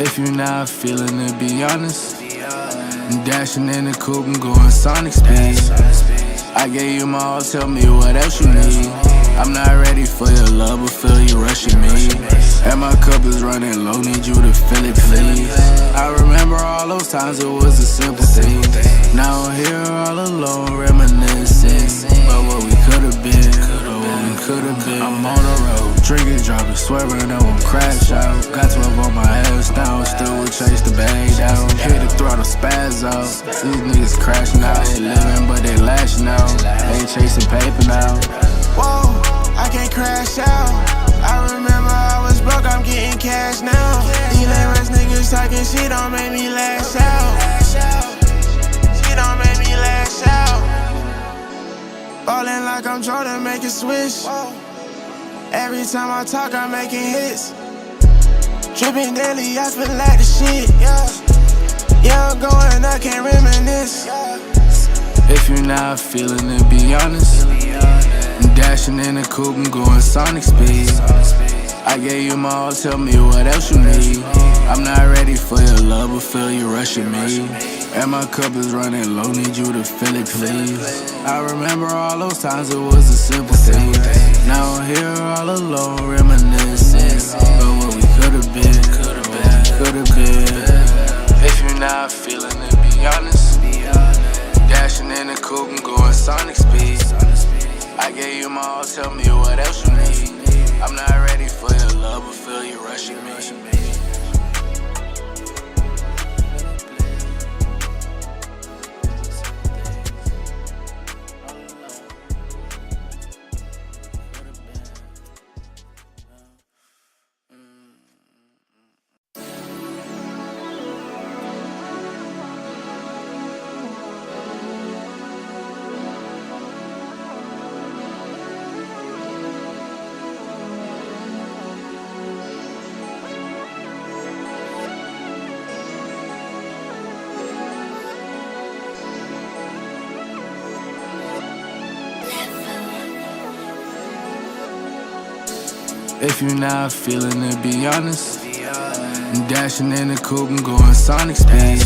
If you're not feeling it, be honest. I'm dashing in the coupe and going sonic speed. I gave you my all, tell me what else you need. I'm not ready for your love, but feel you rushing me. And my cup is running low, need you to fill it, please. I remember all those times it was a simple thing. Now I'm here all alone, reminiscing about what we could've been, I'm on the road, drinking, driving, swerving, I won't crash out. Got 12 on my ass down, still will chase the bag down. Hit the throttle, spaz out. These niggas crashing out, they living but they lashing out. Ain't chasing paper now. Whoa, I can't crash out. I remember I was broke, I'm getting cash now. These lame ass niggas talking shit don't make me lash out. Shit don't make me lash out. Ballin' like I'm Jordan, make a switch. Every time I talk, I'm making hits. Drippin' daily, I feel like the shit. Yeah, I'm going, I can't reminisce. If you're not feeling it, be honest. I'm dashing in the coupe and going sonic speed. I gave you my all, tell me what else you need. I'm not ready for your love, but feel you rushing me. And my cup is running low, need you to fill it, please. I remember all those times it was a simple thing. Now I'm here all alone, reminiscing about what we could've been, If you're not feeling it, be honest. Dashing in the coupe and going sonic speed. I gave you my all, tell me what else you need. I'm not ready for your love, but feel you rushing me. If you're not feeling it, be honest. I'm dashing in the coupe and going sonic speed.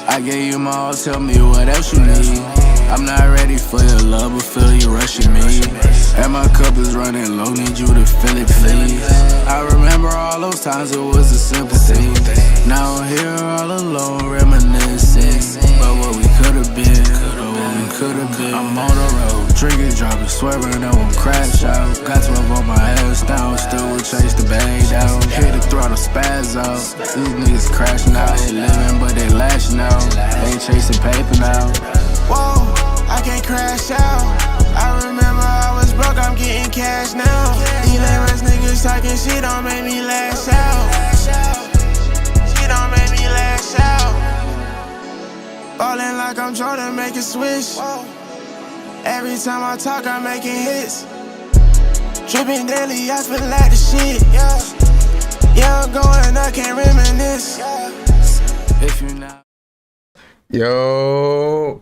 I gave you my all, tell me what else you need. I'm not ready for your love, but feel you rushing me. And my cup is running low, need you to fill it, please. I remember all those times it was a simple thing. Now I'm here all alone, reminiscing about what we could've been, I'm on the road, drinking, driving, swerving, I won't crash out. Got 12 on my ass down, still will chase the bag down. Hit the throttle, spaz out. These niggas crashing out, they living but they lashing out. Ain't chasing paper now. Whoa, I can't crash out. I remember I was broke, I'm getting cash now. These lame ass niggas talking shit don't make me lash out. Shit don't make me lash out. Ballin' like I'm Jordan, make a switch. Every time I talk, I'm making hits. Drippin' daily, I feel like the shit. Yeah, I'm going, I can't reminisce. If you're not. Yo.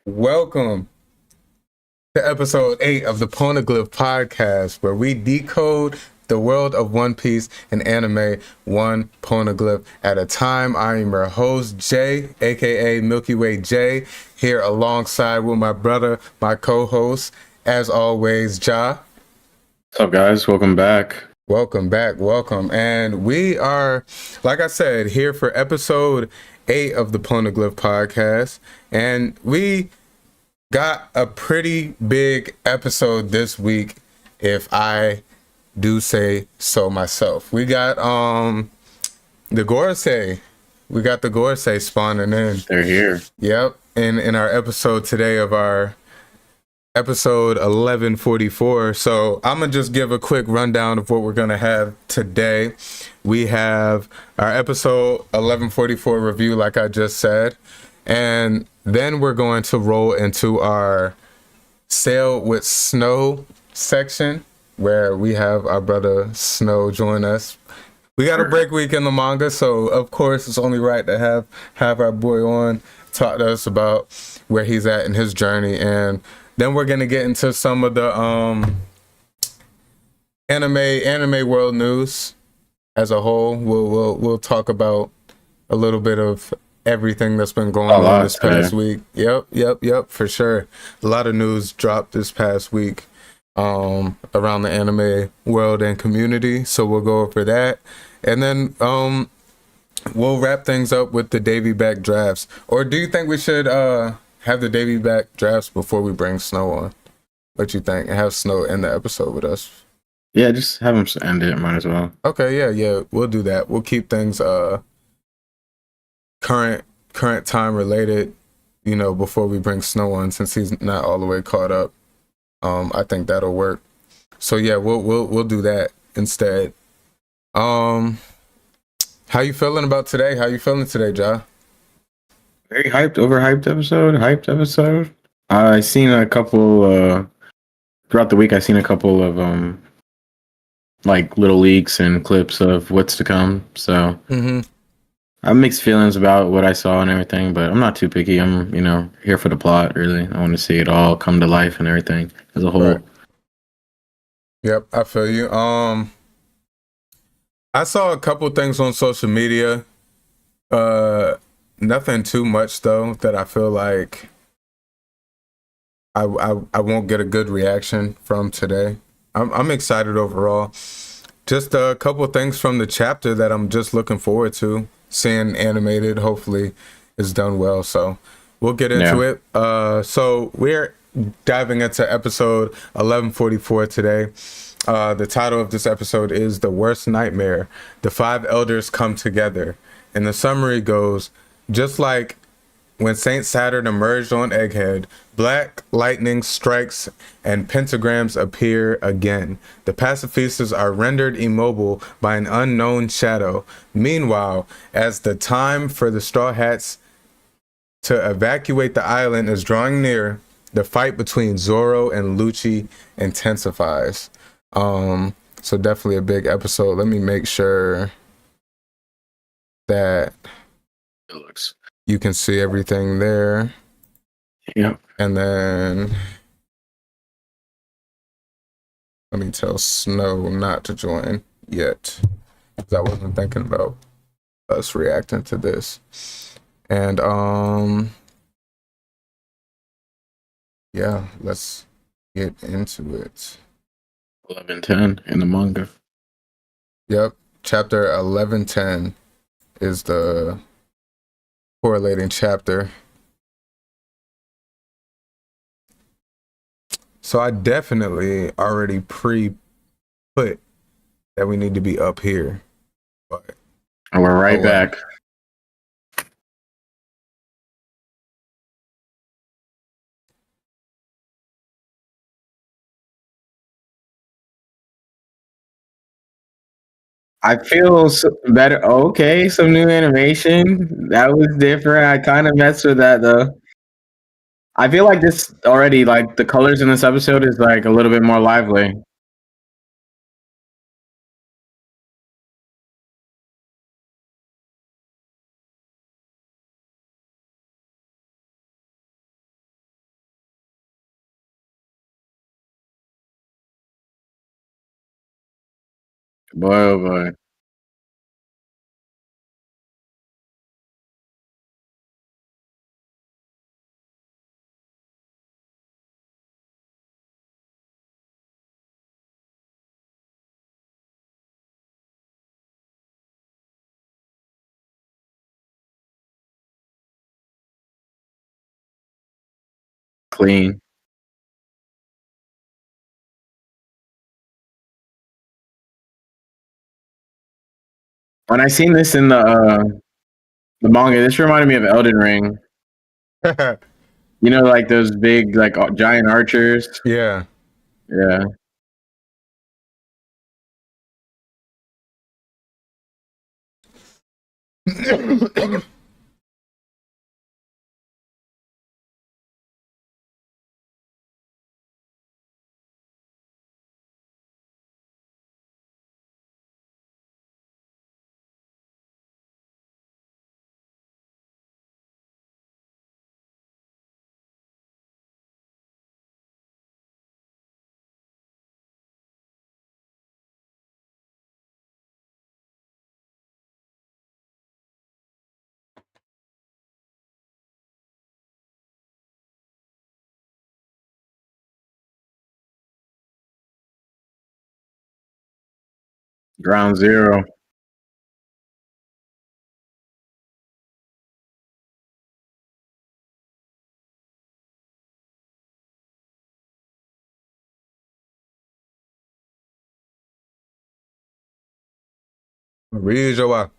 Welcome to episode 8 of the Poneglyph Podcast, where we decode the world of One Piece and anime one poneglyph at a time. I am your host, Jay, aka Milky Way Jay, here alongside with my brother, my co-host, as always, Ja. What's up, guys? Welcome back. Welcome. And we are, like I said, here for episode 8 of the Poneglyph Podcast. And we got a pretty big episode this week, if I do say so myself. We got the Gorosei. We got the Gorosei spawning in. They're here. Yep. In our episode today of our episode 1144. So I'm gonna just give a quick rundown of what we're gonna have today. We have our episode 1144 review, like I just said, and then we're going to roll into our Sail with Snow section, where we have our brother Snow join us. We got a break week in the manga, so of course it's only right to have our boy on, talk to us about where he's at in his journey. And then we're gonna get into some of the anime world news. as a whole. We'll talk about a little bit of everything that's been going A on lot this past today. week. Yep, for sure. A lot of news dropped this past week around the anime world and community. So we'll go over that. And then we'll wrap things up with the Davey Back Drafts. Or do you think we should have the Davey Back Drafts before we bring Snow on? What you think? And have Snow end the episode with us. Yeah, just have them end it. Might as well. Okay, yeah, we'll do that. We'll keep things current time related, before we bring Snow on, since he's not all the way caught up. I think that'll work. So yeah, we'll do that instead. How you feeling about today? How you feeling today, Ja? Very hyped, overhyped episode. Hyped episode. I seen a couple throughout the week. I seen a couple of like little leaks and clips of what's to come. So I have mixed feelings about what I saw and everything, but I'm not too picky. I'm here for the plot. Really, I want to see it all come to life and everything as a whole. Right. Yep, I feel you. I saw a couple things on social media. Nothing too much though that I feel like I won't get a good reaction from today. I'm excited overall. Just a couple things from the chapter that I'm just looking forward to seeing animated. Hopefully, is done well. So we'll get into it. So we're diving into episode 1144 today. The title of this episode is The Worst Nightmare. The five elders come together. And the summary goes, just like when Saint Saturn emerged on Egghead, black lightning strikes and pentagrams appear again. The pacifistas are rendered immobile by an unknown shadow. Meanwhile, as the time for the Straw Hats to evacuate the island is drawing near, the fight between Zoro and Lucci intensifies. So definitely a big episode. Let me make sure that It looks. you can see everything there. Yep. And then let me tell Snow not to join yet, because I wasn't thinking about us reacting to this. And yeah, let's get into it. 11:10 in the manga. Yep, chapter 1110 is the correlating chapter. So I definitely already pre-put that we need to be up here. But And we're right back. I feel better. Okay, some new animation. That was different. I kind of messed with that though. I feel like this already, like the colors in this episode is like a little bit more lively. Boy, oh boy. Clean. When I seen this in the manga, this reminded me of Elden Ring. You know, like those big, like giant archers. yeah. Yeah. Ground Zero. Read your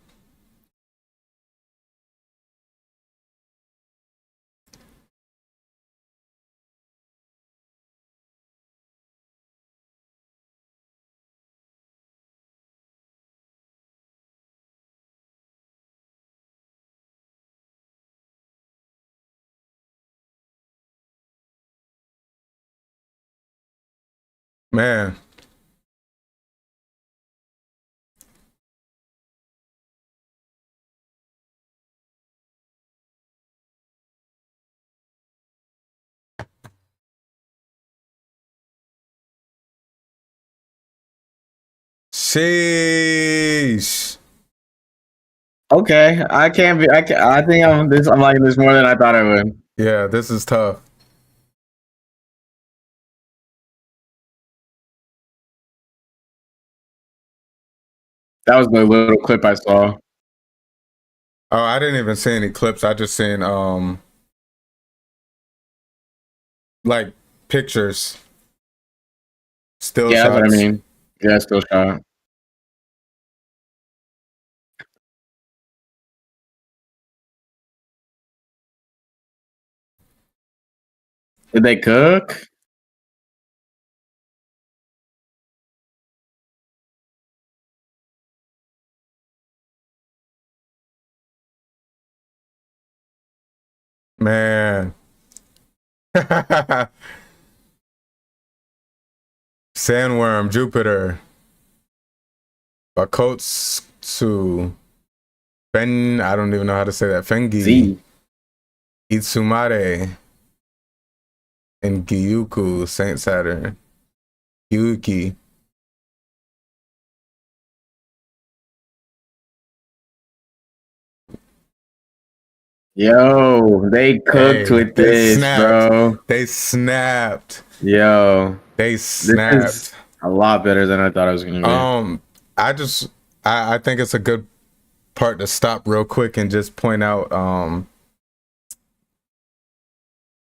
man. Sheesh. Okay, I can't be. I think I'm this. I'm liking this more than I thought I would. Yeah, this is tough. That was the little clip I saw. Oh, I didn't even see any clips. I just seen like pictures, still Yeah, that's what I shots. mean. Yeah, still shot. Did they cook? Man. Sandworm, Jupiter, Bakotsu, Ben, I don't even know how to say that. Fengi, Z. Itsumare, and Gyuku, Saint Saturn, Yuki. Yo, they cooked Hey, with they this, snapped. bro. They snapped. Yo, They this is snapped. a lot better than I thought it was gonna be. I just I think it's a good part to stop real quick and just point out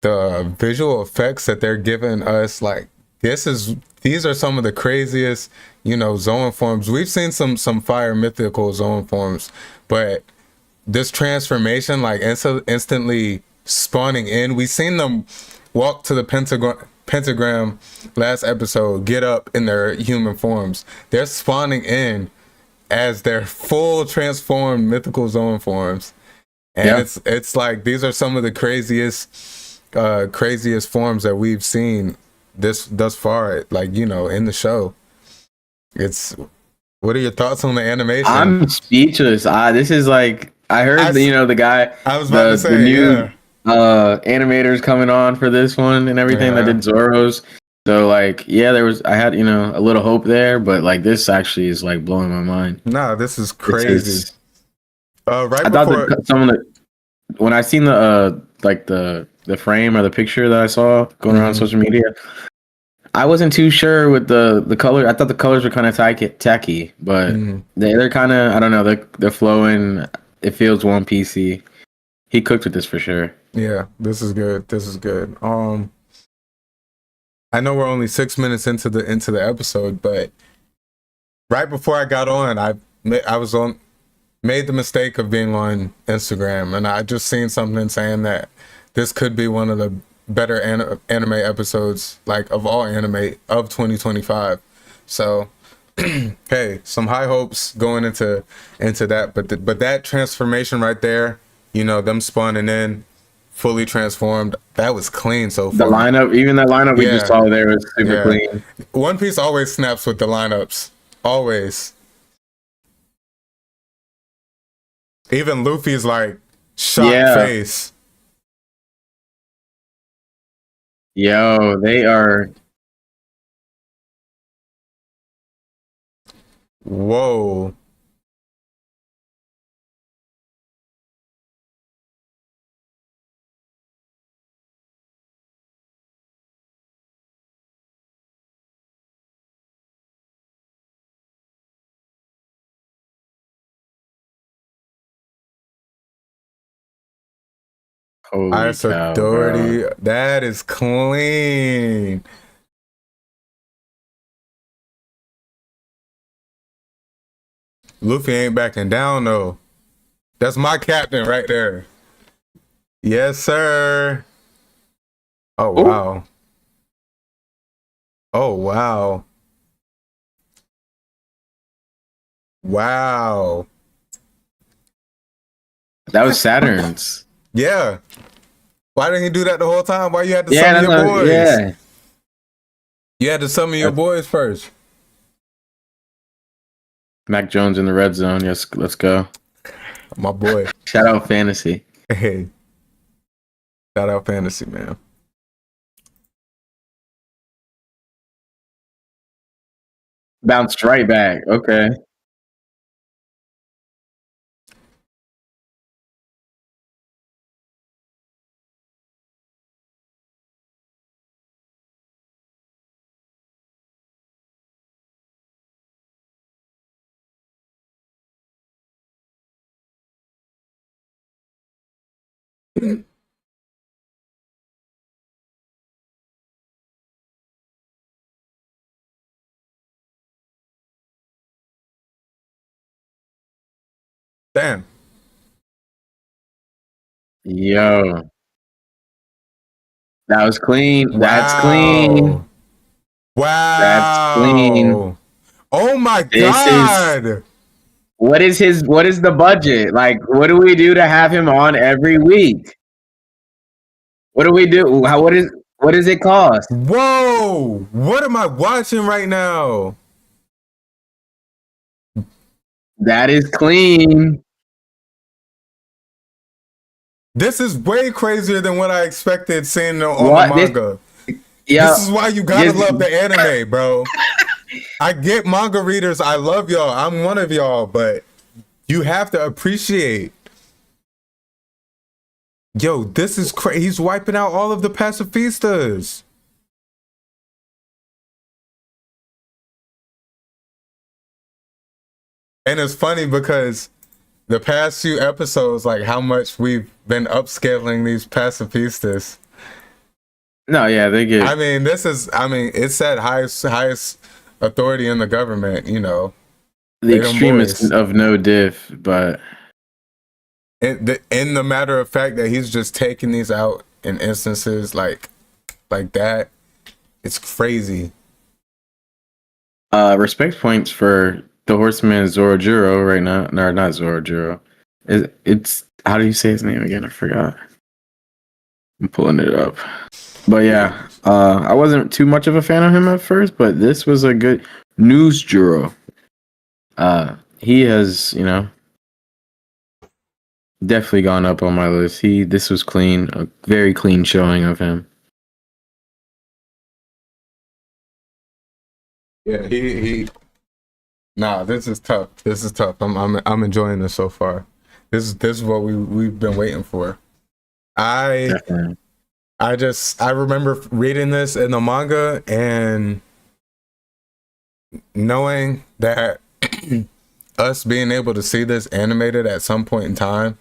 the visual effects that they're giving us. Like these are some of the craziest, zone forms. We've seen some fire mythical zone forms, but this transformation, like instantly spawning in, we've seen them walk to the pentagram last episode, get up in their human forms. They're spawning in as their full transformed mythical zone forms, and Yeah, it's like these are some of the craziest forms that we've seen this thus far, like in the show. It's What are your thoughts on the animation? I'm speechless. This is like I heard the guy, I was about to the say, new yeah. animators coming on for this one and everything that Yeah. did Zoro's. So like, yeah, I had a little hope there, but like this actually is like blowing my mind. Nah, this is This crazy. is. Right I thought before, that some of the when I seen the like the frame or the picture that I saw going around Mhm. social media, I wasn't too sure with the color. I thought the colors were kind of tacky, but Mhm. they're kind of, I don't know, they're flowing. It feels One Piecey. He cooked with this for sure. Yeah, this is good. This is good. I know we're only 6 minutes into the episode, but right before I got on, I was on made the mistake of being on Instagram, and I just seen something saying that this could be one of the better anime episodes, like of all anime of 2025. So, hey, some high hopes going into that, but that transformation right there, them spawning in fully transformed, that was clean so The far. lineup, even that lineup we just Yeah, saw there was super yeah. clean. One Piece always snaps with the lineups, always. Even Luffy's like shocked Yeah, face. yo, they are. Whoa. Holy Ice cow, Authority. bro. That is clean. Luffy ain't backing down though. That's my captain right there. Yes, sir. Oh Ooh. wow. Oh wow. Wow. That was Saturn's. Yeah. Why didn't he do that the whole time? Why you had to Yeah, summon that's your not, boys? yeah. You had to summon your boys first. Mac Jones in the red zone. Yes, let's go. My boy. Shout out fantasy. Hey. Shout out fantasy, man. Bounced right back. Okay. Damn. Yo, that was clean. That's clean. Wow. That's clean. Wow. Oh my This is God. what is the budget? Like, what do we do to have him on every week? What do we do? What does it cost? Whoa. What am I watching right now? That is clean. This is way crazier than what I expected seeing on What the this? manga. Yeah, This is why you gotta love the anime, bro. I get manga readers. I love y'all. I'm one of y'all, but you have to appreciate. Yo, this is crazy. He's wiping out all of the pacifistas. And it's funny because the past few episodes, like how much we've been upscaling these pacifistas. No, yeah, they get. I mean, it's that highest authority in the government, you know. The extremists of no diff, but In the matter of fact that he's just taking these out in instances like that, it's crazy. Respect points for the horseman Zorojuro right now. No, not Zorojuro. It's how do you say his name again? I forgot. I'm pulling it up. But yeah, I wasn't too much of a fan of him at first, but this was a good news Juro. He has, definitely gone up on my list. This was clean, a very clean showing of him. Yeah, Nah, this is tough. This is tough. I'm enjoying this so far. This is what we've been waiting for. Definitely. I remember reading this in the manga and knowing that us being able to see this animated at some point in time,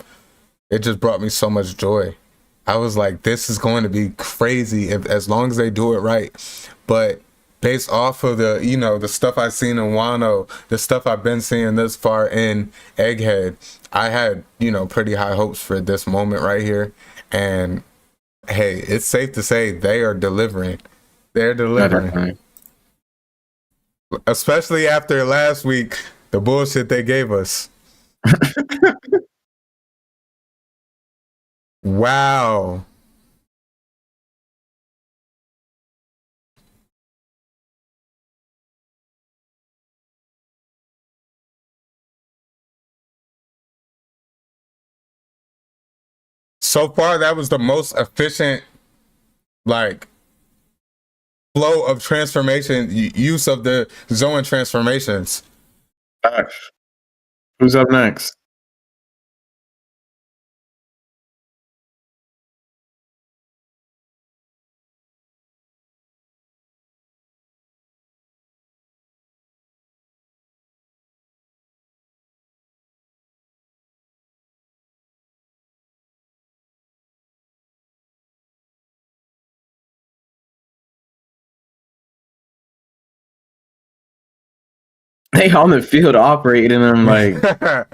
it just brought me so much joy. I was like, this is going to be crazy as long as they do it right. But based off of the stuff I've seen in Wano, the stuff I've been seeing this far in Egghead, I had, pretty high hopes for this moment right here. And hey, it's safe to say they are delivering. They're delivering. Especially after last week, the bullshit they gave us. Wow. So far, that was the most efficient, like, flow of transformation, use of the Zoan transformations. Who's up next? They on the field operating them like.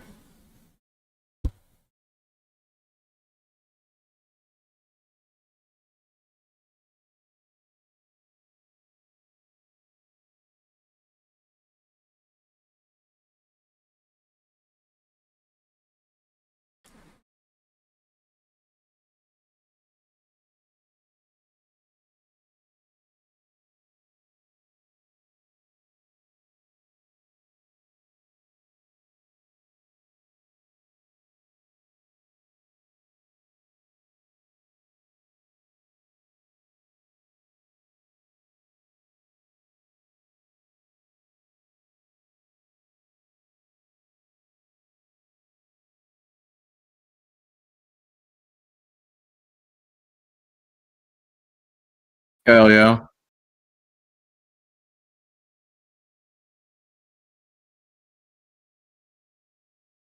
Hell yeah.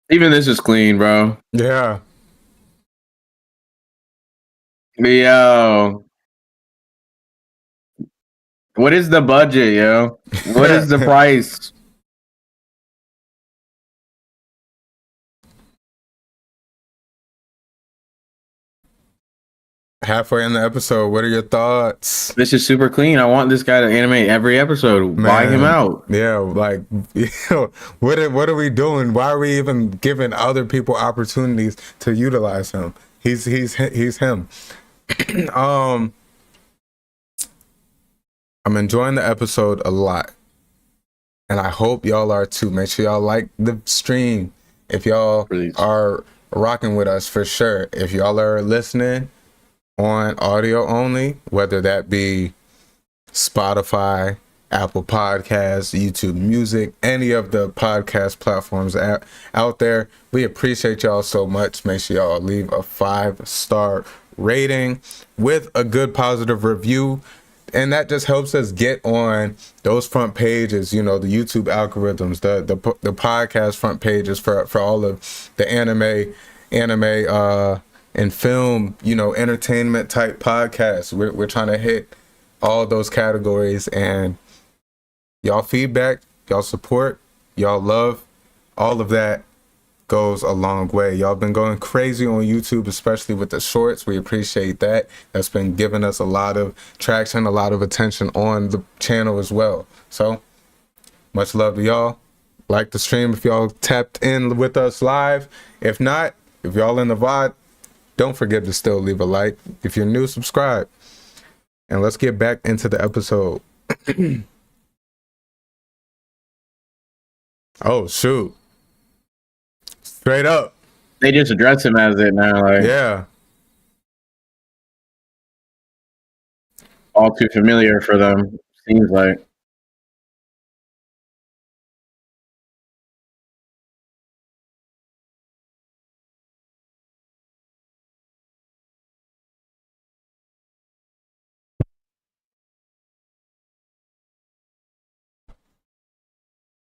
Even this is clean, bro. Yeah. Yo, what is the budget, yo? What is the price? Halfway in the episode, what are your thoughts? This is super clean. I want this guy to animate every episode. Buy him Man, out. yeah, like, what are we doing? Why are we even giving other people opportunities to utilize him? He's him. I'm enjoying the episode a lot, and I hope y'all are too. Make sure y'all like the stream if y'all are rocking with us for sure. If y'all are listening on audio only, whether that be Spotify, Apple Podcasts, YouTube Music, any of the podcast platforms out there, we appreciate y'all so much. Make sure y'all leave a 5-star rating with a good positive review, and that just helps us get on those front pages, you know, the YouTube algorithms, the podcast front pages for all of the anime and film, you know, entertainment type podcasts. We're trying to hit all those categories, and y'all feedback, y'all support, y'all love, all of that goes a long way. Y'all been going crazy on YouTube, especially with the shorts. We appreciate that. That's been giving us a lot of traction, a lot of attention on the channel as well. So much love to y'all. Like the stream if y'all tapped in with us live. If not, if y'all in the VOD, don't forget to still leave a like. If you're new, subscribe. And let's get back into the episode. Oh, shoot. Straight up. They just address him as it now. Like, Yeah. all too familiar for them, seems like.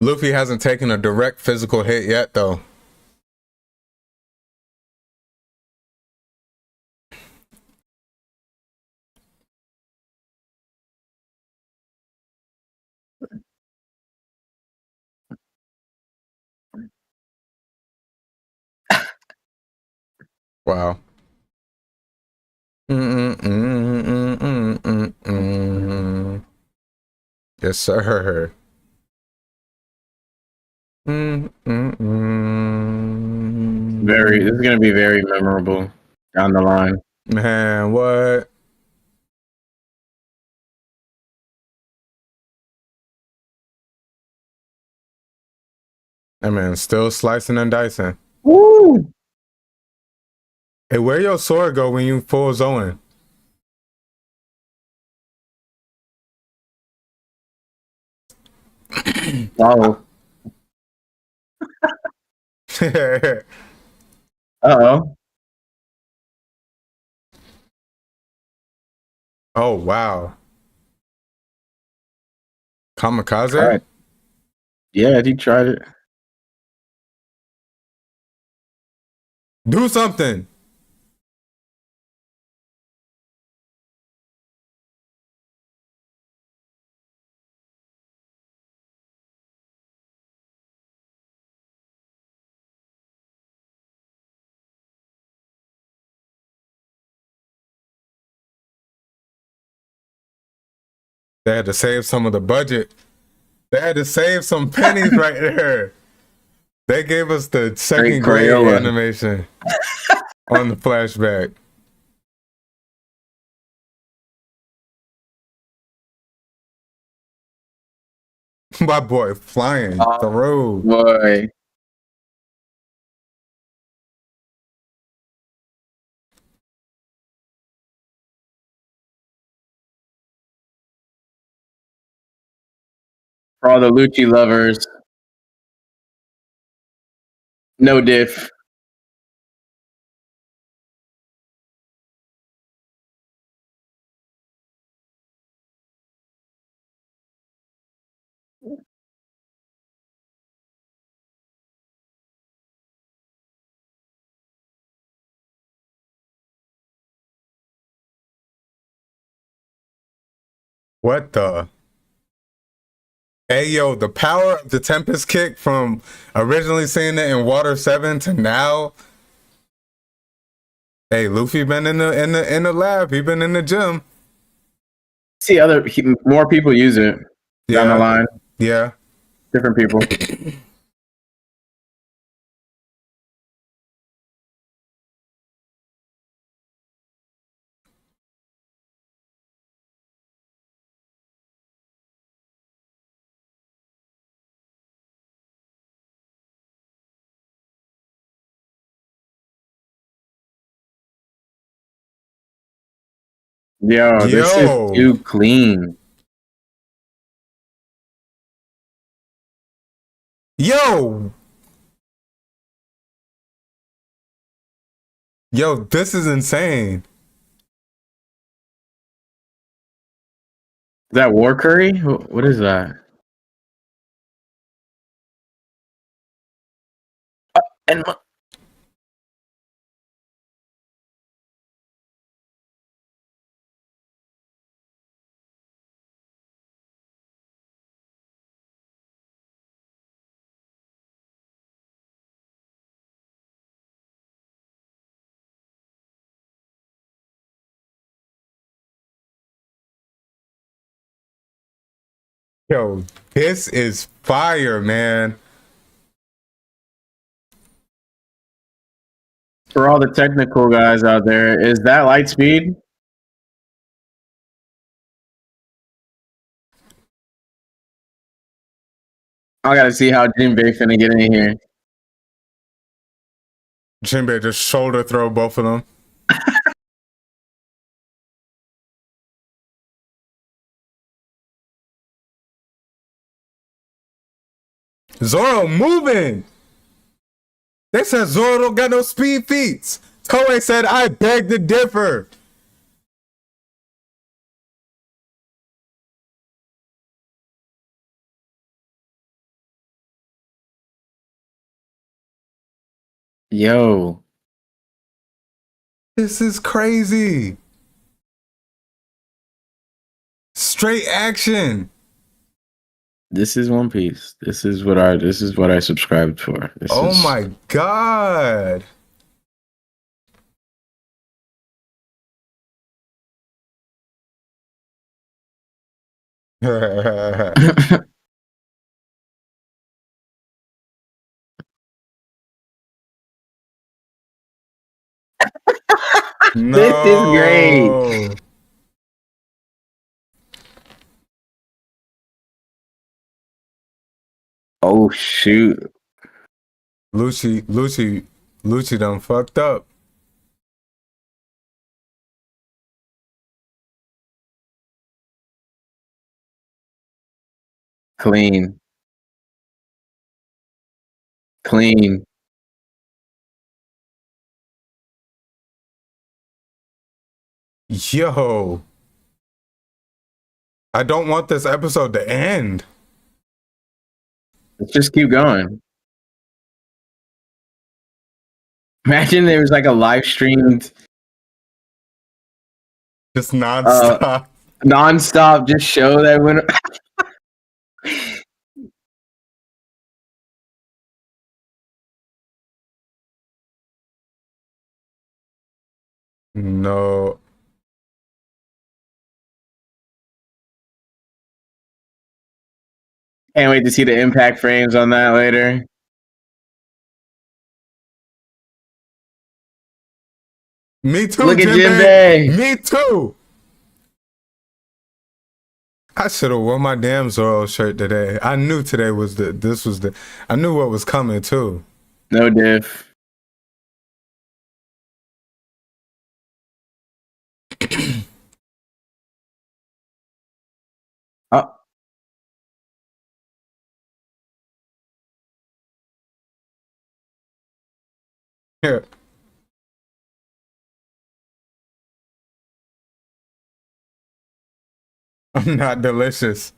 Luffy hasn't taken a direct physical hit yet, though. Wow. Yes, sir. This is gonna be very memorable down the line. Man, what? That man still slicing and dicing. Woo! Hey, where your sword go when you full zoning? Oh. Uh-oh. Oh, wow. Kamikaze? All right. Yeah, he tried it. Do something. They had to save some of the budget. They had to save some pennies right there. They gave us the second grade Crayola animation on the flashback. My boy flying through. Boy. For all the Lucci lovers, no diff. What the? Hey, yo, the power of the Tempest kick from originally seeing it in Water 7 to now. Hey, Luffy been in the lab. He been in the gym. See more people use it down the line. Yeah. Different people. Yo, this is too clean. Yo, this is insane. Is that war curry? What is that? And Yo, this is fire, man. for all the technical guys out there, is that light speed? I gotta see how Jinbei finna get in here. Jinbei just shoulder throw both of them. Zoro moving. They said Zoro don't got no speed feats. Toei said, I beg to differ. Yo. This is crazy. Straight action. This is One Piece. This is what I subscribed for. My god. No. This is great. Oh shoot. Lucy done fucked up. Clean. Yo. I don't want this episode to end. Let's just keep going. Imagine there was like a live streamed Just nonstop. nonstop just show that when No. Can't wait to see the impact frames on that later. Me too, Look at Jinbei. Jinbei. Me too. I should have worn my damn Zoro shirt today. I knew today was I knew what was coming too. No diff. Oh, Yeah. I'm not delicious.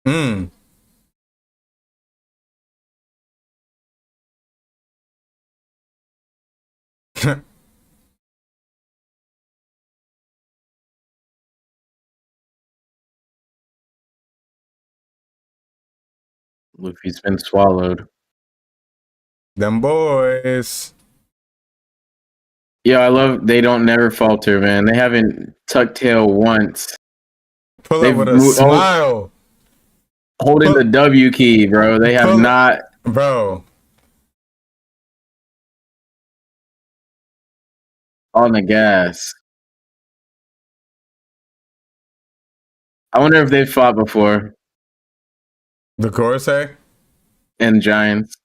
Mm. Luffy's been swallowed. Them boys. Yeah, I love they don't never falter, man. They haven't tucked tail once. Pull up They've with a moved, smile. holding the W key, bro. They have not. Bro. On the gas. I wonder if they've fought before The Gorosei? in Giants.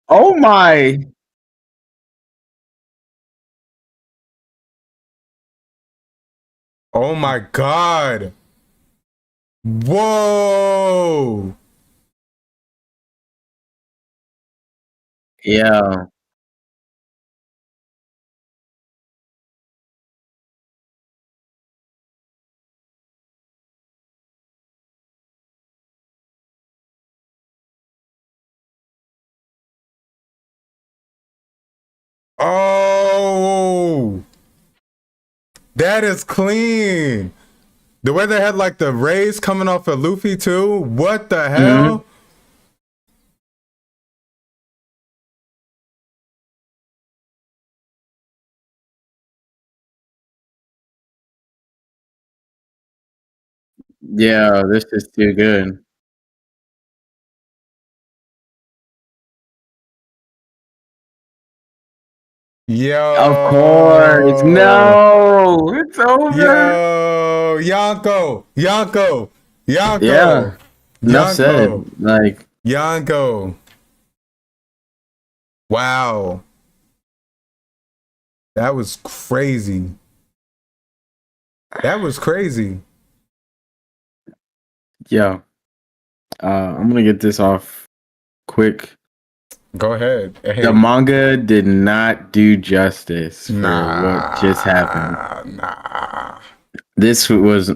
Oh my! Oh my god. Whoa. Yeah. Oh. That is clean. The way they had like the rays coming off of Luffy too. What the hell? Yeah, this is too good. Yo. Of course. No. It's over. Yo. Yonko. Yonko. Yonko. Yeah. Enough said. Yonko. Like, Yonko. Wow. That was crazy. That was crazy. yeah. I'm gonna get this off quick. Go ahead. Hey. The manga did not do justice for what just happened. Nah. This was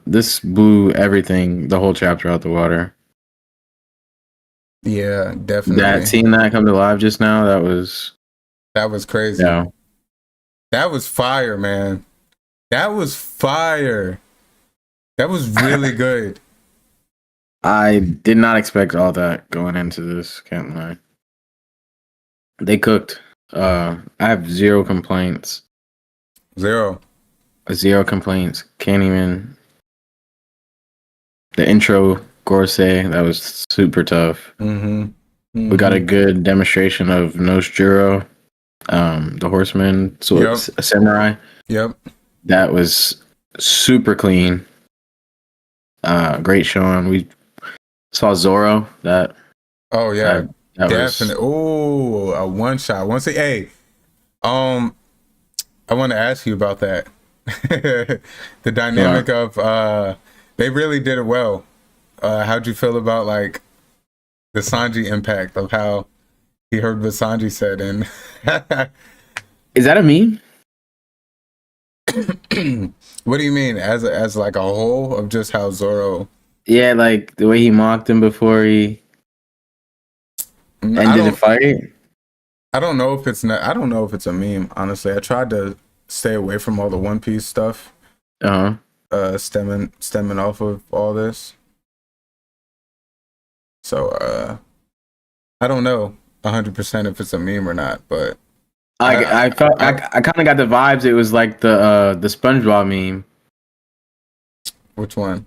this blew everything, the whole chapter out the water. Yeah, definitely. That seeing that come to life just now, that was crazy. yeah. That was fire, man. That was fire. That was really good. I did not expect all that going into this, can't lie. They cooked. I have zero complaints. Zero. Zero complaints. Can't even. The intro, Gorosei, that was super tough. Mm-hmm. We got a good demonstration of Noshjuro, the horseman, a samurai. Yep. That was super clean. Great showing. We saw Zoro. That. Oh yeah. That Definitely. Oh, a one shot. Hey, I want to ask you about that. The dynamic of they really did it well. How'd you feel about like the Sanji impact of how he heard what Sanji said? And is that a meme? What do you mean as like a whole of just how Zoro? Yeah, like the way he mocked him before he ended the fight. I don't know if it's a meme. Honestly, I tried to stay away from all the One Piece stuff. Stemming off of all this. So I don't know 100% if it's a meme or not, but I kind of got the vibes. It was like the SpongeBob meme. Which one?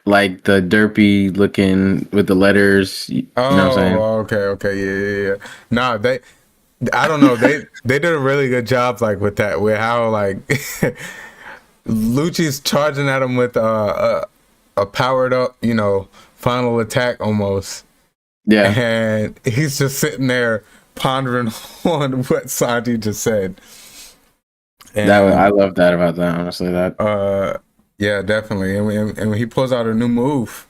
Like the derpy looking with the letters. You know what I'm saying? Okay, yeah. Nah, I don't know. They did a really good job, like with that, with how like Lucci's charging at him with a powered up, final attack almost. Yeah, and he's just sitting there pondering on what Sanji just said. And, I love that about that. Honestly, yeah, definitely. And when he pulls out a new move.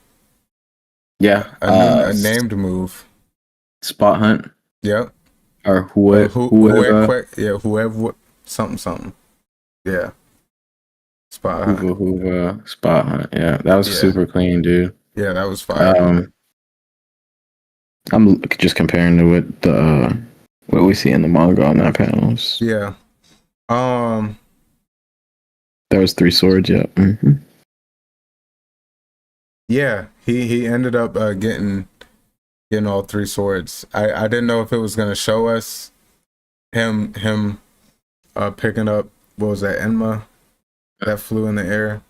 Yeah, a named move. Spot hunt. Yep. Or whoever. Yeah, whoever. Something. Yeah. Spot hunt. Spot hunt. Yeah, that was super clean, dude. Yeah, that was fire. I'm just comparing to what we see in the manga on that panels. Yeah. There was 3 swords. Yeah. Mm-hmm. Yeah, he ended up getting all 3 swords. I didn't know if it was gonna show us him picking up, what was that, Enma that flew in the air.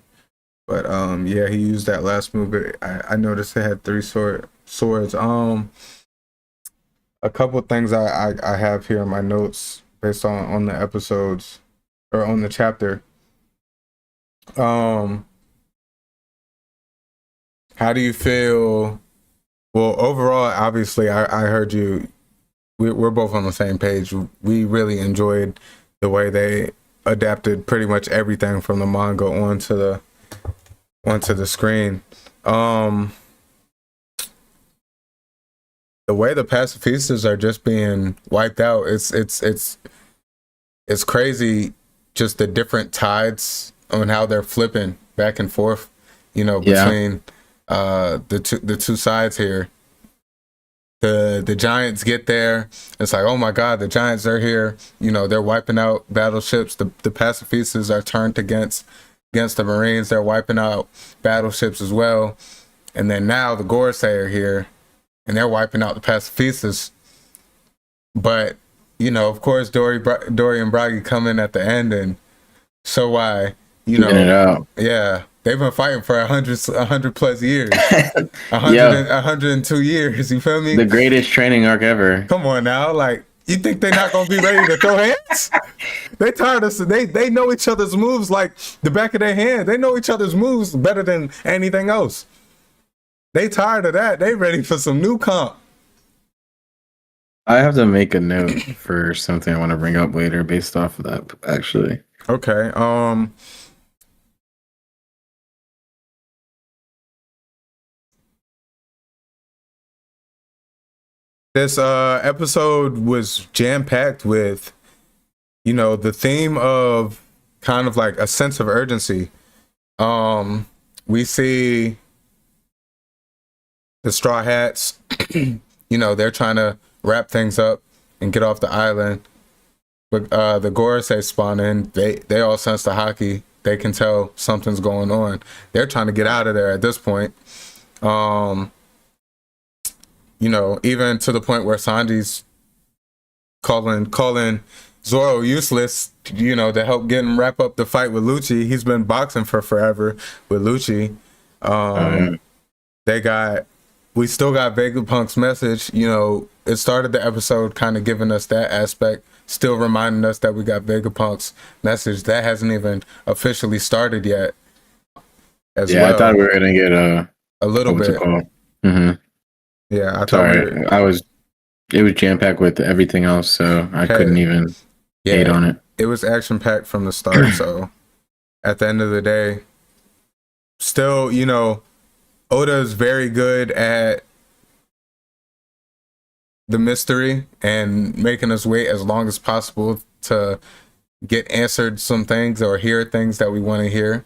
But yeah, he used that last move. I noticed it had 3 swords. A couple things I have here in my notes based on the episodes or on the chapter. How do you feel? Well, overall, obviously, I heard you. We're both on the same page. We really enjoyed the way they adapted pretty much everything from the manga onto the screen. The way the pacifistas are just being wiped out, it's crazy. Just the different tides on how they're flipping back and forth, between the two sides here. The Giants get there. It's like, oh my God, the Giants are here. They're wiping out battleships. The pacifistas are turned against the Marines. They're wiping out battleships as well. And then now the Gorosei are here, and they're wiping out the pacifistas. But of course, Dory and Bragi come in at the end and show why. Yeah, they've been fighting for 100 plus years, 102 years. You feel me? The greatest training arc ever. Come on now, like, you think they're not gonna be ready to throw hands? They tired of they know each other's moves like the back of their hand. They know each other's moves better than anything else. They tired of that. They ready for some new comp. I have to make a note for something I want to bring up later based off of that, actually. Okay. This episode was jam-packed with, the theme of kind of like a sense of urgency. We see the Straw Hats, they're trying to wrap things up and get off the island. But the Gorosei spawn in. They all sense the hockey. They can tell something's going on. They're trying to get out of there at this point. Even to the point where Sanji's calling Zoro useless, to help get him wrap up the fight with Lucci. He's been boxing for forever with Lucci. We still got Vegapunk's message. It started the episode kind of giving us that aspect, still reminding us that we got Vegapunk's message. That hasn't even officially started yet. Well. I thought we were gonna get a little bit. Mm-hmm. Yeah, it was jam-packed with everything else, so I couldn't even hate on it. It was action-packed from the start, so at the end of the day, still, Oda is very good at the mystery and making us wait as long as possible to get answered some things or hear things that we want to hear.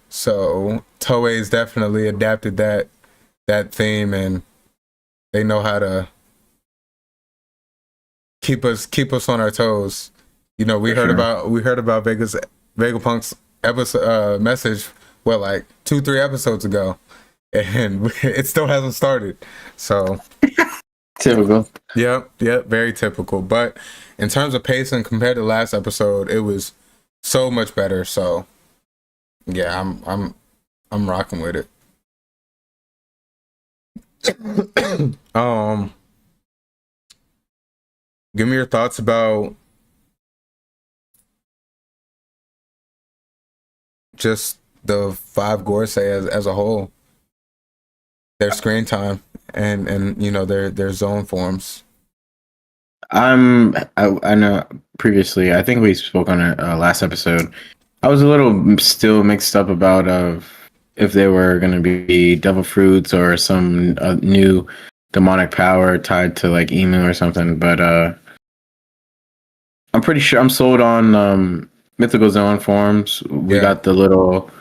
So Toei's definitely adapted that theme, and they know how to keep us on our toes, You know, we For heard sure. about Vegapunk's episode message, what, like 2-3 episodes ago, and it still hasn't started. So Typical. yep, very typical. But in terms of pacing compared to last episode, it was so much better. So yeah, I'm rocking with it. Give me your thoughts about just the 5 Gorosei as a whole, their screen time and you know their zone forms. I know previously, I think we spoke on it last episode. I was a little still mixed up about if they were going to be devil fruits or some new demonic power tied to like emu or something. But I'm pretty sure I'm sold on mythical zone forms. We got the little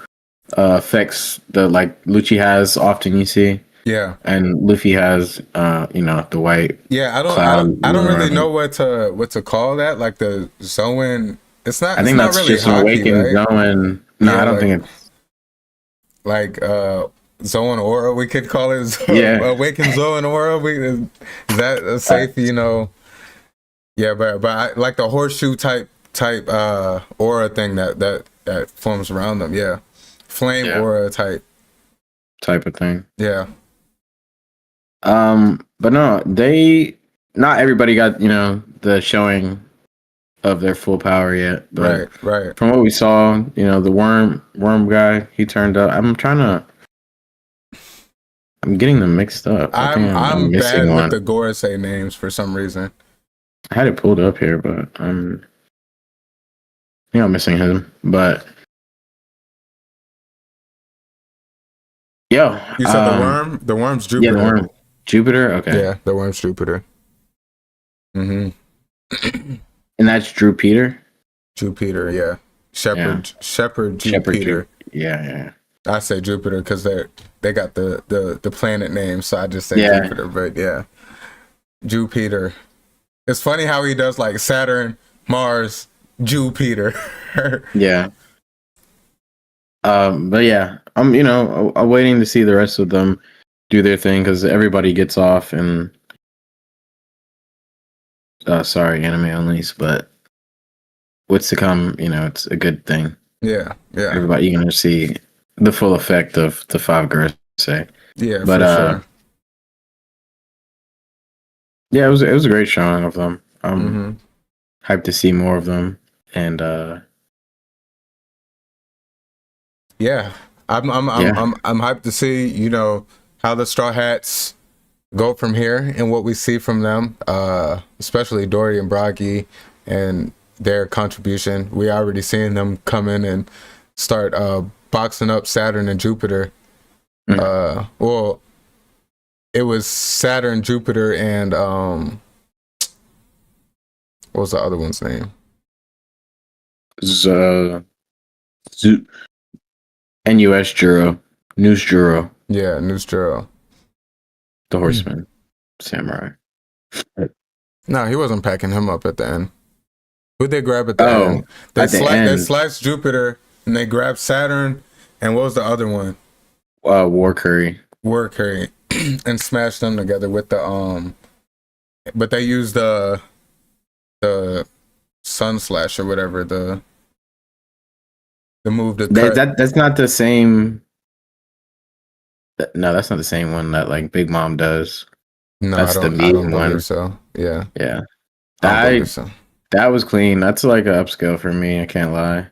effects that like Lucci has often you see. Yeah. And Luffy has the white. Yeah, I don't really know what to call that. Like the Zoan, it's not. I think it's that's not really just an hockey, awakened right? Zoan. No, Yeah, I don't like, think it's like Zoan Aura. We could call it awakened Zoan Aura. Is that a safe? You know. Yeah, but I like the horseshoe type aura thing that forms around them. Yeah, flame aura type of thing. Yeah. But no, not everybody got, the showing of their full power yet. But Right. From what we saw, the worm guy, he turned up. I'm getting them mixed up. I'm missing bad one. with the Gorosei names for some reason. I had it pulled up here, but I'm missing him. But You said the worm? The worm's Jupiter. Yeah, the worm. Jupiter? Okay. Yeah, the worm's Jupiter. And that's Drew Peter? Jupiter, yeah. Shepherd Jupiter. Yeah. I say Jupiter because they got the planet name, so I just say Jupiter, but yeah. Jupiter. It's funny how he does like Saturn, Mars, Jupiter. Yeah. But yeah, I'm waiting to see the rest of them do their thing because everybody gets off and sorry, anime onlys, but what's to come, it's a good thing. Yeah. Everybody, you're gonna see the full effect of the 5 Gorosei. Yeah, but for sure. Yeah, it was a great showing of them. Hyped to see more of them, and yeah, I'm hyped to see how the Straw Hats go from here and what we see from them, especially Dory and Bragi and their contribution. We already seen them come in and start boxing up Saturn and Jupiter. Well, it was Saturn, Jupiter, and what was the other one's name? NUS Juro. News Juro. Yeah, News Juro. The Horseman. Samurai. No, he wasn't packing him up at the end. Who'd they grab at the end? They sliced Jupiter and they grabbed Saturn, and what was the other one? War Curry. And smashed them together with the but they used the Sun Slash or whatever, the move to that's not the same. No, that's not the same one that like Big Mom does. No, that's I don't believe so. Yeah. That was clean. That's like an upscale for me. I can't lie.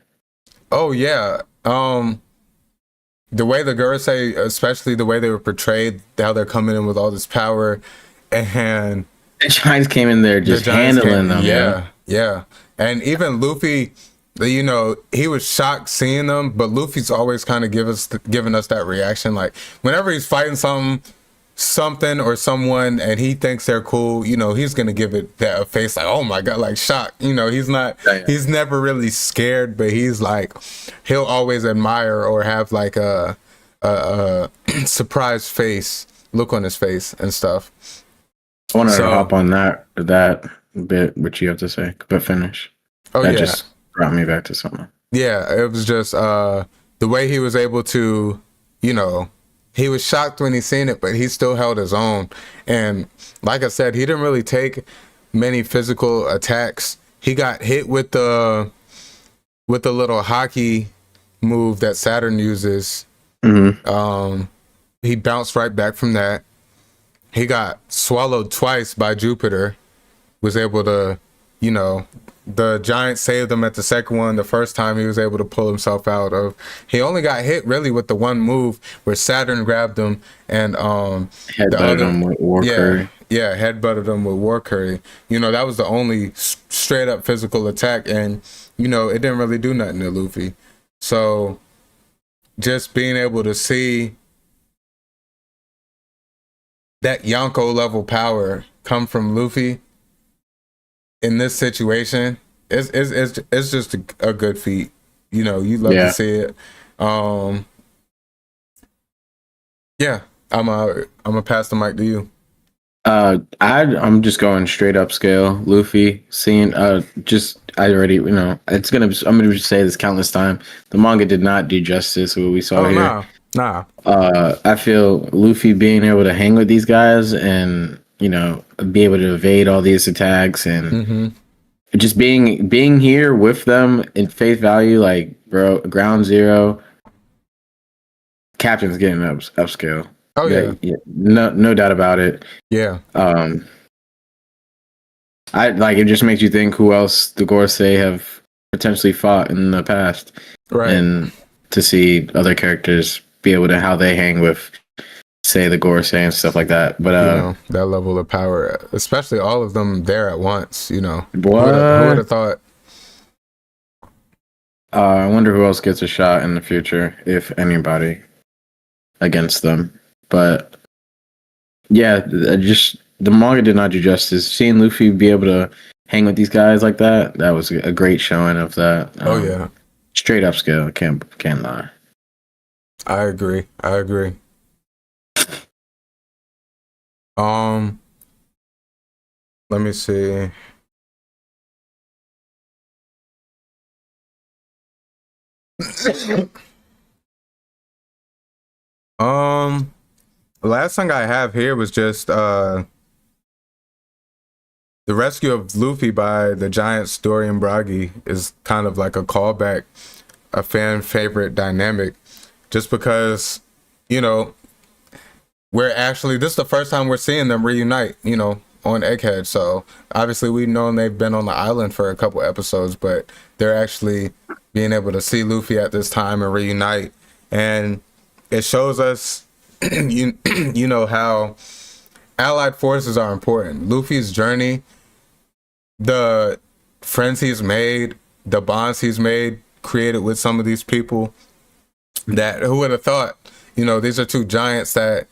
Oh yeah. The way the Gorosei, especially the way they were portrayed, how they're coming in with all this power, and the Giants came in there just handling them. Yeah. And even Luffy, he was shocked seeing them, but Luffy's always kind of giving us that reaction. Like whenever he's fighting something or someone and he thinks they're cool, he's gonna give it that face like, oh my god, like shock. He's not he's never really scared, but he's like, he'll always admire or have like a surprised face look on his face and stuff. I want to hop on that bit, what you have to say, but finish. Oh, that yeah. just brought me back to something. Yeah, it was just the way he was able to, you know, he was shocked when he seen it, but he still held his own. And like I said, he didn't really take many physical attacks. He got hit with the little hockey move that Saturn uses. He bounced right back from that. He got swallowed twice by Jupiter. Was able to, you know, the giant saved him at the second one. The first time he was able to pull himself out of. He only got hit really with the one move where Saturn grabbed him and headbutted him with War Curry. Yeah, headbutted him with War Curry. You know, that was the only straight up physical attack, and you know it didn't really do nothing to Luffy. So just being able to see that Yonko level power come from Luffy in this situation, it's just a good feat. You know, you love to see it. Yeah, I'm a pass the mic to you. I'm just going straight up scale. Luffy, seeing I already, you know, I'm gonna just say this countless time. The manga did not do justice to what we saw here. Nah. I feel Luffy being able to hang with these guys and, you know, be able to evade all these attacks and just being here with them in face value, like, bro, ground zero. Captain's getting upscale. Oh yeah. No doubt about it. Yeah. I like, it just makes you think who else the Gorosei have potentially fought in the past, right? And to see other characters be able to how they hang with, say, the Gorosei and stuff like that. But you know, that level of power, especially all of them there at once. You know, who would have thought? I wonder who else gets a shot in the future, if anybody, against them. But yeah, just the manga did not do justice. Seeing Luffy be able to hang with these guys like that was a great showing of that. Oh yeah, straight up scale. Can't lie. I agree. Let me see. The last thing I have here was just the rescue of Luffy by the giants Dory and Bragi is kind of like a callback, a fan favorite dynamic, just because, you know, this is the first time we're seeing them reunite, you know, on Egghead. So obviously we've known they've been on the island for a couple episodes, but they're actually being able to see Luffy at this time and reunite. And it shows us, you know, how allied forces are important. Luffy's journey, the friends he's made, the bonds he's made, created with some of these people, that who would have thought, you know, these are two giants that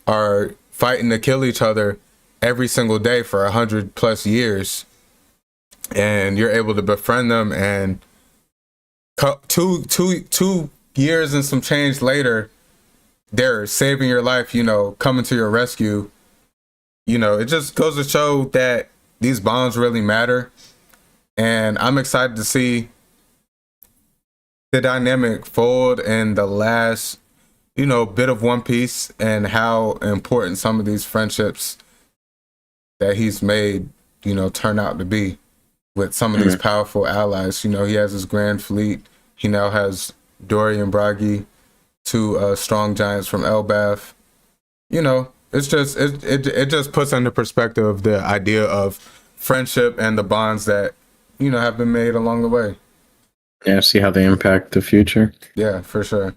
are fighting to kill each other every single day for 100+ years, and you're able to befriend them, and two years and some change later, they're saving your life, you know, coming to your rescue. You know, it just goes to show that these bonds really matter. And I'm excited to see the dynamic fold in the last, you know, bit of One Piece, and how important some of these friendships that he's made, you know, turn out to be with some of these powerful allies. You know, he has his grand fleet. He now has Dory and Bragi, two strong giants from Elbaf. You know, it's just it just puts into perspective the idea of friendship and the bonds that, you know, have been made along the way. Yeah, see how they impact the future. Yeah, for sure.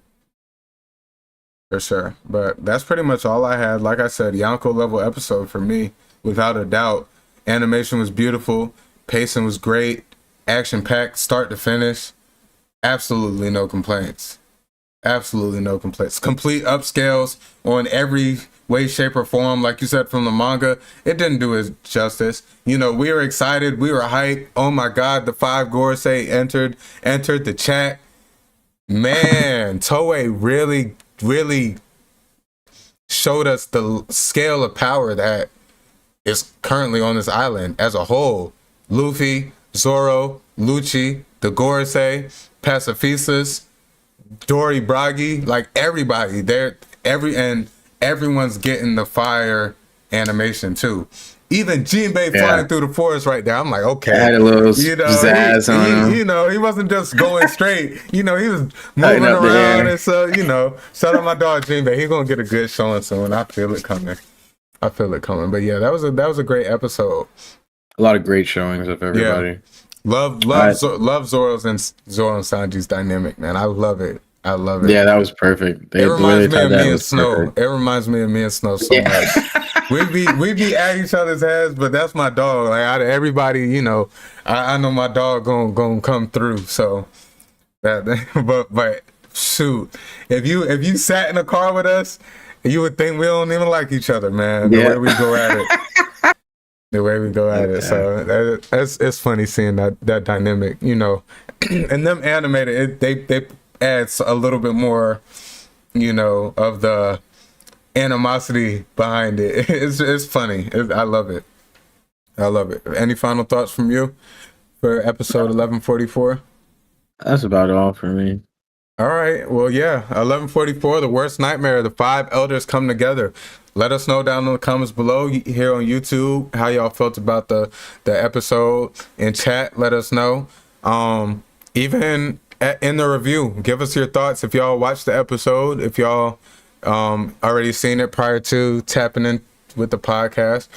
But that's pretty much all I had. Like I said, Yonko level episode for me, without a doubt. Animation was beautiful, pacing was great, action packed start to finish. Absolutely no complaints. Complete upscales on every way, shape, or form. Like you said, from the manga, it didn't do it justice. You know, we were excited, we were hyped. Oh my God, the 5 Gorosei entered the chat. Man, Toei really showed us the scale of power that is currently on this island as a whole. Luffy, Zoro, Lucci, the Gorosei, Pacifistas, Dory Bragi, like everybody, everyone's getting the fire animation too. Even Jinbei flying through the forest right there. I'm like, okay. I had a little pizzazz on him. He wasn't just going straight. He was moving around and so, shout out my dog Jinbei. He's gonna get a good showing soon. I feel it coming. But yeah, that was a great episode. A lot of great showings of everybody. Yeah. Love Zoro's and Zoro and Sanji's dynamic, man. I love it. Yeah, that was perfect. It reminds me of me and Snow. Perfect. It reminds me of me and Snow so much. We be at each other's heads, but that's my dog. Like out of everybody, I know my dog gonna come through. So but shoot, if you sat in a car with us, you would think we don't even like each other, man. The way we go at it. So it's funny seeing that dynamic, and them animated. They adds a little bit more, of the animosity behind it. It's funny. I love it. Any final thoughts from you for episode 1144? That's about all for me. All right. Well, yeah. 1144, the worst nightmare. The 5 elders come together. Let us know down in the comments below here on YouTube how y'all felt about the episode. In chat, let us know. Even in the review, give us your thoughts if y'all watched the episode, if y'all already seen it prior to tapping in with the podcast.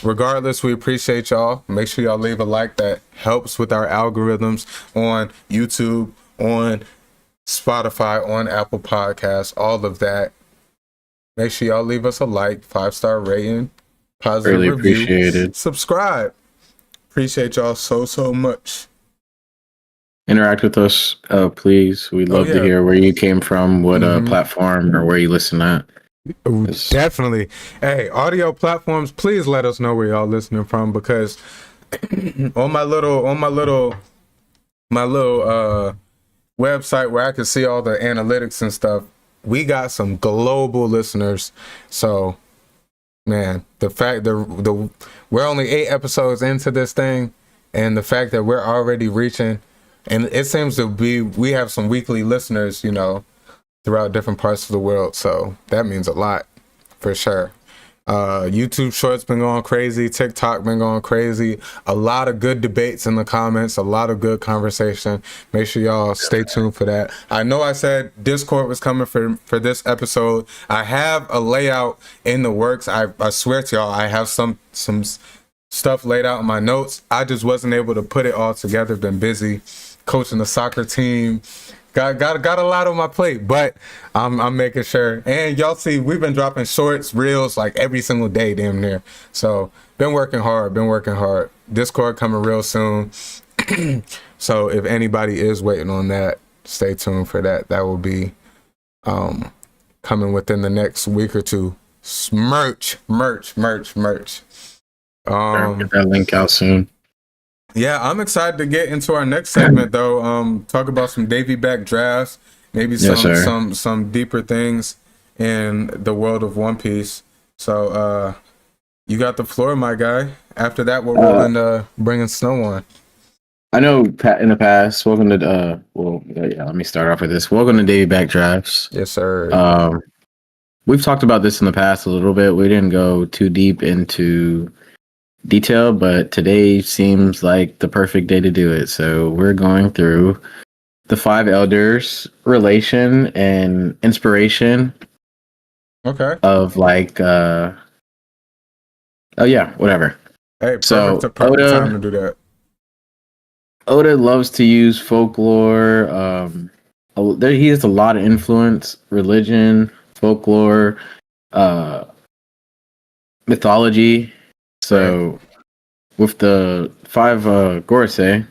Regardless, we appreciate y'all. Make sure y'all leave a like. That helps with our algorithms on YouTube, on Spotify, on Apple Podcasts, all of that. Make sure y'all leave us a like, 5-star rating, positive really review. Appreciate it. Subscribe. Appreciate y'all so much. Interact with us, please. We'd love to hear where you came from, what platform or where you listen at. Ooh, definitely. Hey, audio platforms, please let us know where y'all listening from, because on my little website where I can see all the analytics and stuff, we got some global listeners. So, man, the fact that we're only 8 episodes into this thing, and the fact that we're already reaching, and it seems to be, we have some weekly listeners, throughout different parts of the world. So that means a lot for sure. YouTube Shorts been going crazy. TikTok been going crazy. A lot of good debates in the comments. A lot of good conversation. Make sure y'all stay tuned for that. I know I said Discord was coming for this episode. I have a layout in the works. I swear to y'all, I have some stuff laid out in my notes. I just wasn't able to put it all together. Been busy coaching the soccer team. Got a lot on my plate, but I'm making sure. And y'all see, we've been dropping shorts, reels like every single day, damn near. So been working hard. Discord coming real soon. So if anybody is waiting on that, stay tuned for that. That will be coming within the next week or two. Merch. Get that link out soon. Yeah, I'm excited to get into our next segment though. Talk about some Davey Back Drafts, maybe some deeper things in the world of One Piece. So you got the floor, my guy. After that, we're rolling bringing Snow on. I know in the past, welcome to let me start off with this. Welcome to Davey Back Drafts. Yes, sir. We've talked about this in the past a little bit. We didn't go too deep into detail, but today seems like the perfect day to do it. So we're going through the 5 elders relation and inspiration. Okay. Of whatever. Hey, perfect time to do that. Oda loves to use folklore. He has a lot of influence: religion, folklore, mythology. So, with the 5 Gorosei,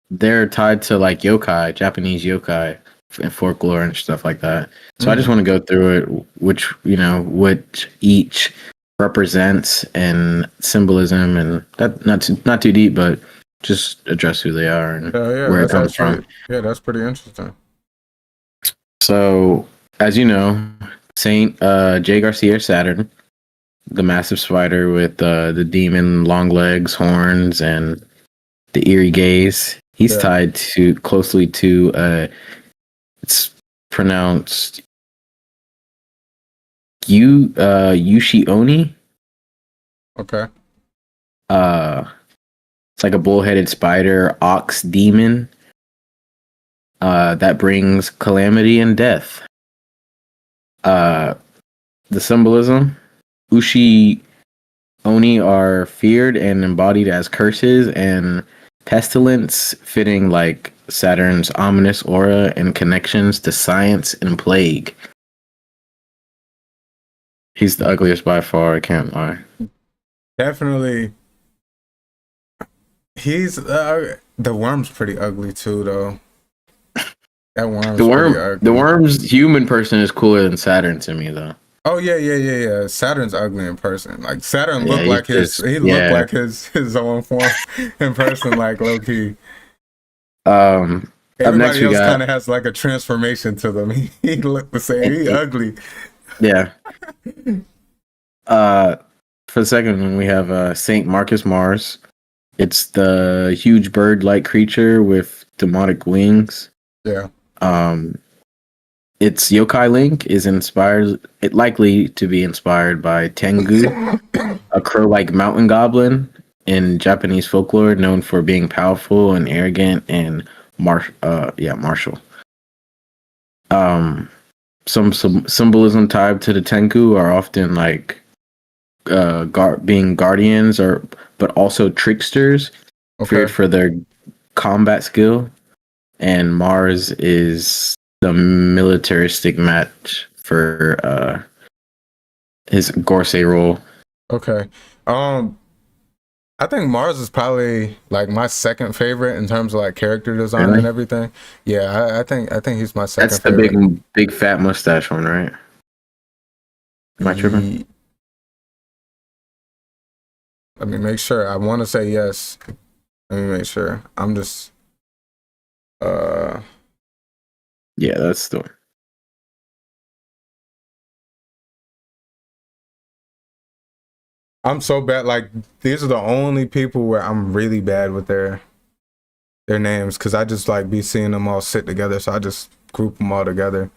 they're tied to like yokai, Japanese yokai, and folklore and stuff like that. So I just want to go through it, which each represents and symbolism, and that not too deep, but just address who they are and where it comes from. Yeah, that's pretty interesting. So, as you know, Saint J. Garcia Saturn, the massive spider with the demon long legs, horns, and the eerie gaze. He's Yeah. tied to closely to it's pronounced Yushi Oni. Okay. It's like a bull-headed spider, ox demon. That brings calamity and death. The symbolism: Ushi Oni are feared and embodied as curses and pestilence, fitting like Saturn's ominous aura and connections to science and plague. He's the ugliest by far, I can't lie. Definitely. He's the worm's pretty ugly too, though. That worm's pretty ugly. The worm's human person is cooler than Saturn to me, though. Oh yeah. Saturn's ugly in person. Like Saturn looked like his looked like his own form in person, like low key. Everybody else kind of has like a transformation to them. He looked the same. He ugly. Yeah. For the second one, we have Saint Marcus Mars. It's the huge bird-like creature with demonic wings. Yeah. Its yokai link is likely to be inspired by Tengu, a crow-like mountain goblin in Japanese folklore, known for being powerful and arrogant and martial. Some symbolism tied to the Tengu are often like being guardians but also tricksters, feared for their combat skill. And Mars is the militaristic match for his Gorosei role. Okay. I think Mars is probably like my second favorite in terms of like character design and everything. Yeah, I think he's my second favorite. That's the big fat mustache one, right? Am I tripping? Let me make sure. I want to say yes. Let me make sure. I'm just yeah, that's the one. I'm so bad. Like these are the only people where I'm really bad with their names, because I just like be seeing them all sit together, so I just group them all together.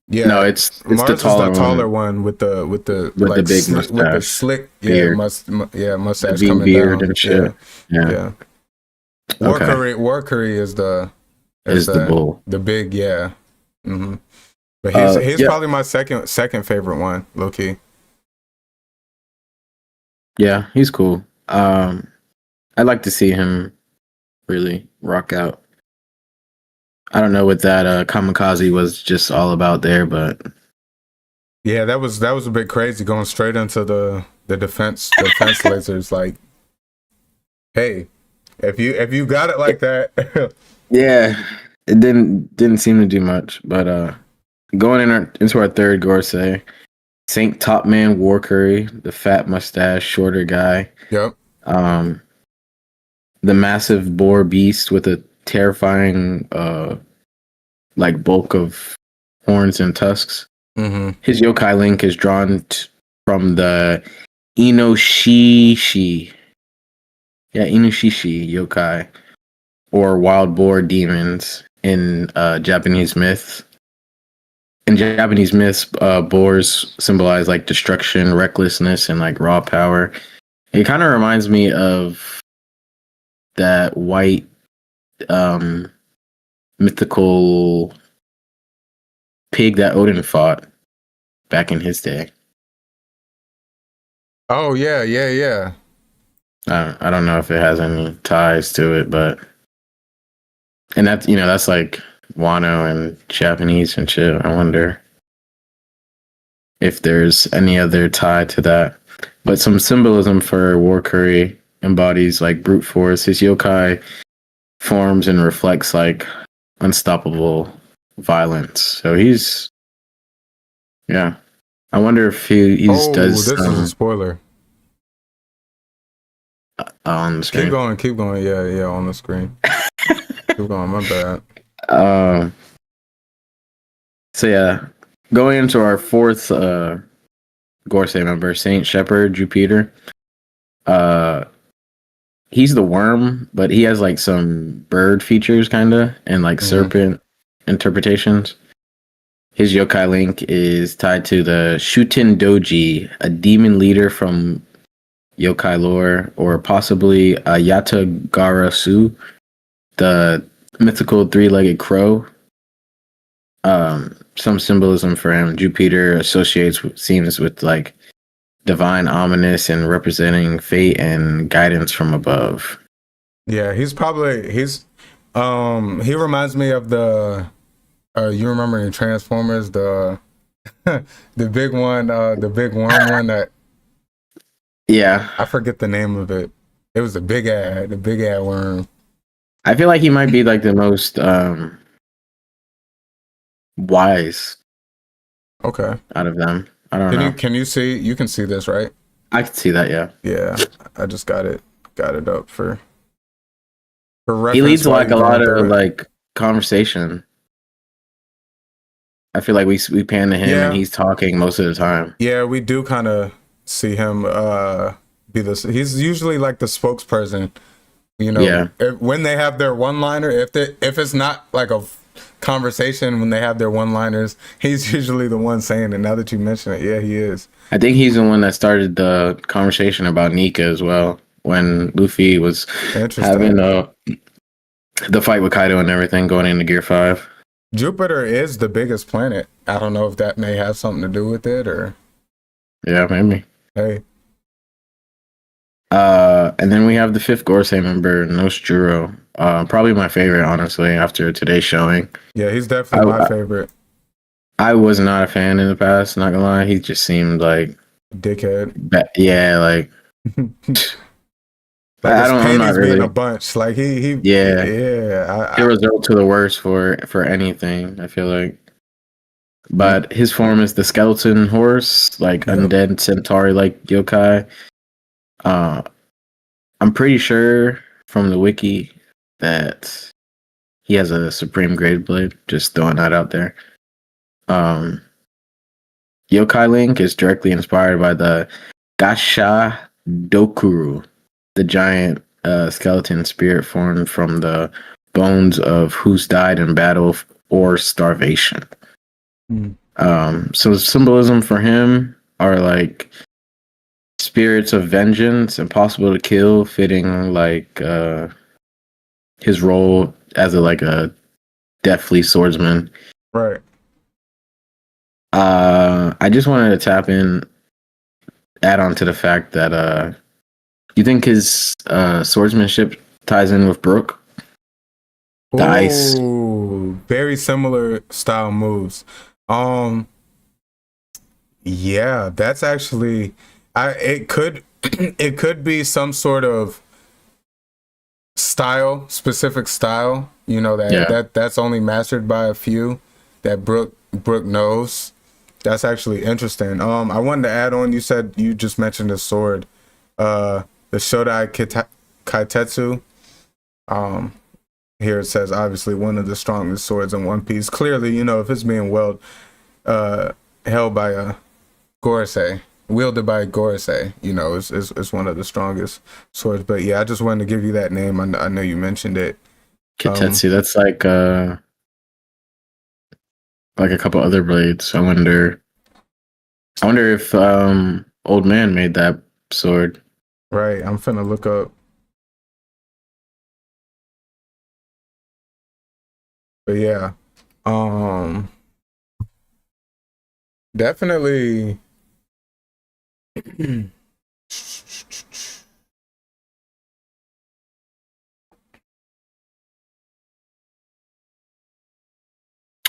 Yeah, no, it's Mars the taller one with the like, big mustache, with the slick mustache the coming beard down. And shit. Yeah. Warcurry is the bull, the big Mm-hmm. But he's probably my second favorite one, low key. Yeah, he's cool. I'd like to see him really rock out. I don't know what that kamikaze was just all about there, but yeah, that was a bit crazy, going straight into the defense lasers. Like, hey, if you got it like that, yeah, it didn't seem to do much. But going into our third Gorosei, Saint Top Man Warcurry, the fat mustache, shorter guy. Yep. The massive boar beast with a terrifying like bulk of horns and tusks. Mm-hmm. His yokai link is drawn from the Inoshishi yokai, or wild boar demons in Japanese myths. In Japanese myths, boars symbolize like destruction, recklessness, and like raw power. It kind of reminds me of that white mythical pig that Odin fought back in his day. Oh yeah. I don't know if it has any ties to it, but that's like Wano and Japanese and shit. I wonder if there's any other tie to that. But some symbolism for Warcurry embodies like brute force. His yokai forms and reflects like unstoppable violence. So he's, yeah. I wonder if he does. This is a spoiler. On the screen. Keep going. Yeah, on the screen. Keep going. My bad. So yeah, going into our fourth Gorosei member, Saint Shepherd Jupiter. he's the worm, but he has like some bird features kind of and like serpent interpretations. His yokai link is tied to the Shuten Doji, a demon leader from yokai lore, or possibly Yata Garasu, the mythical three-legged crow. Some symbolism for him. Jupiter associates seems with like divine, ominous, and representing fate and guidance from above. Yeah, he reminds me of the you remember in Transformers the the big one, the big worm one that I forget the name of it. It was the big ad worm. I feel like he might be like the most wise out of them. I don't know. Can you see? You can see this, right? I can see that. Yeah. I just got it up for reference. He leads like a lot of like conversation. I feel like we pan to him and he's talking most of the time. Yeah, we do kind of see him be this. He's usually like the spokesperson. You know, when they have their one-liner, if it's not like a conversation, when they have their one-liners, he's usually the one saying it. Now that you mention it, yeah, he is. I think he's the one that started the conversation about Nika as well, when Luffy was having the fight with Kaido and everything going into Gear 5. Jupiter is the biggest planet. I don't know if that may have something to do with it or... Yeah, maybe. Hey. And then we have the 5th Gorosei member, Noshijuro. Probably my favorite, honestly, after today's showing. Yeah, he's definitely my favorite. I was not a fan in the past, not gonna lie. He just seemed like... dickhead. Like I don't. I'm not really being a bunch. Like he. It result to the worst for anything. I feel like, but his form is the skeleton horse, like undead centauri, like yokai. I'm pretty sure from the wiki that he has a supreme grade blade. Just throwing that out there. Yokai Link is directly inspired by the Gasha Dokuru, the giant skeleton spirit formed from the bones who's died in battle or starvation. So symbolism for him are like spirits of vengeance, impossible to kill, fitting like his role as a deathly swordsman. Right. I just wanted to add on to the fact that you think his swordsmanship ties in with Brook? The ice. Very similar style moves. Yeah, that's actually it could be some sort of specific style, you know, that's only mastered by a few that Brook knows. That's actually interesting. I wanted to add on, you said you just mentioned the sword. The Shodai Kaitetsu. Here it says obviously one of the strongest swords in One Piece. Clearly, you know, if it's being held by a Gorosei, wielded by a Gorosei, you know, it's one of the strongest swords. But yeah, I just wanted to give you that name. I know you mentioned it. Kitetsu, that's like a couple other blades. I wonder if Old Man made that sword. Right, I'm finna look up. But yeah, definitely.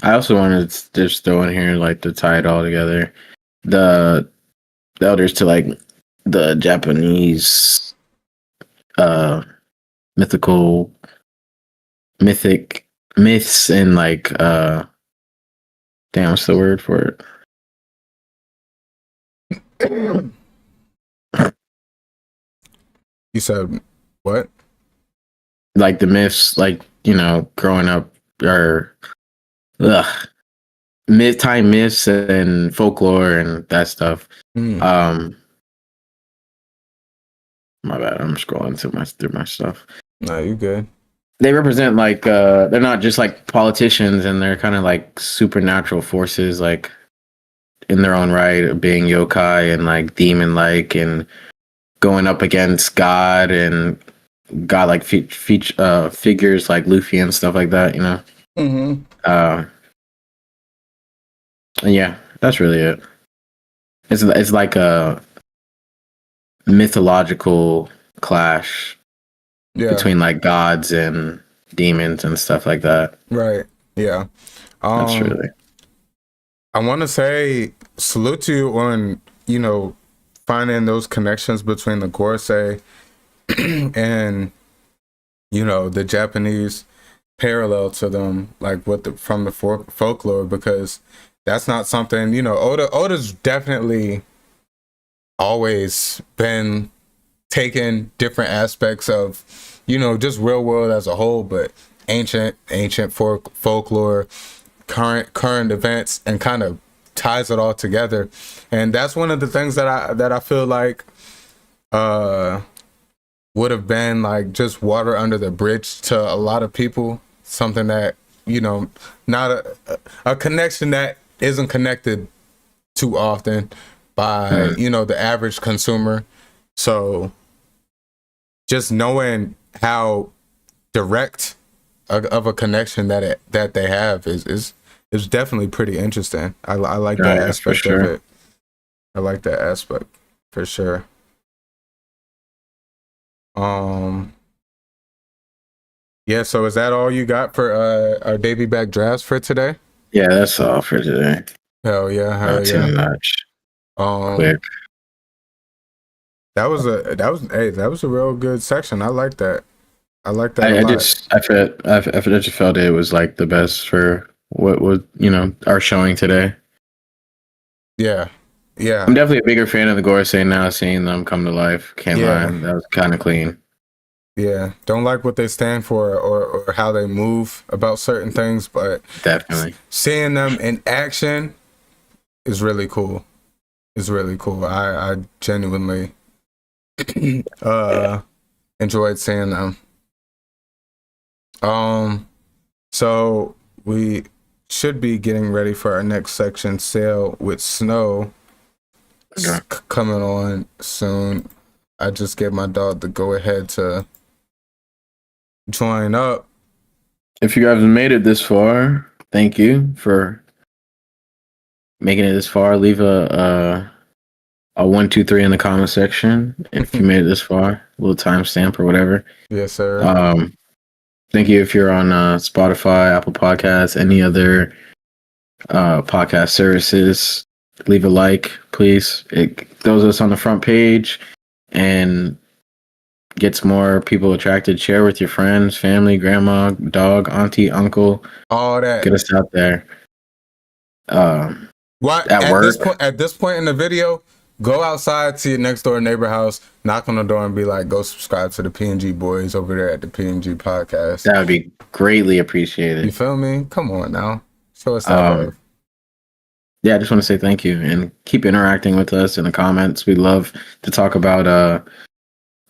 I also wanted to just throw in here, like, to tie it all together, the elders to like the Japanese mythic myths and like damn, what's the word for it? You said what? Like the myths, like, you know, growing up, or time myths and folklore and that stuff. My bad. I'm scrolling through my stuff. No, you good. They represent like they're not just like politicians, and they're kind of like supernatural forces, like in their own right, being yokai and like demon like, and going up against God and God like figures like Luffy and stuff like that. You know. Mm-hmm. And yeah, that's really it. It's like a mythological clash between like gods and demons and stuff like that. Right. Yeah. That's really. I want to say salute to you on, finding those connections between the Gorosei and, the Japanese parallel to them, like from the folklore, because that's not something, Oda's definitely always been taking different aspects of, just real world as a whole, but ancient folklore, current events, and kind of ties it all together. And that's one of the things that I feel like would have been like just water under the bridge to a lot of people, something that, not a connection that isn't connected too often by the average consumer. So just knowing how direct of a connection that they have is definitely pretty interesting. I like that aspect of it. I like that aspect for sure. Yeah, so is that all you got for our Davey Back Drafts for today? Yeah, that's all for today. Hell yeah, Not too much. Quick. That was a real good section. I like that. I like that. I just felt it was like the best for what was our showing today. Yeah. I'm definitely a bigger fan of the Gorosei now, seeing them come to life. Can't lie, that was kind of clean. Yeah, don't like what they stand for or how they move about certain things, but definitely seeing them in action is really cool. It's really cool. I genuinely enjoyed seeing them. So we should be getting ready for our next section, Sail with Snow, coming on soon. I just gave my dog the go ahead to join up. If you guys have made it this far, thank you for making it this far. Leave a 1, 2, 3 in the comment section if you made it this far. A little timestamp or whatever. Yes, sir. Thank you if you're on Spotify, Apple Podcasts, any other podcast services. Leave a like, please. It throws us on the front page and gets more people attracted. Share with your friends, family, grandma, dog, auntie, uncle. All that. Get us out there. What at this point in the video, go outside to your next door neighbor house, knock on the door, and be like, "Go subscribe to the PNG boys over there at the PNG Podcast." That would be greatly appreciated. You feel me? Come on now, show us that love. Yeah, I just want to say thank you and keep interacting with us in the comments. We love to talk about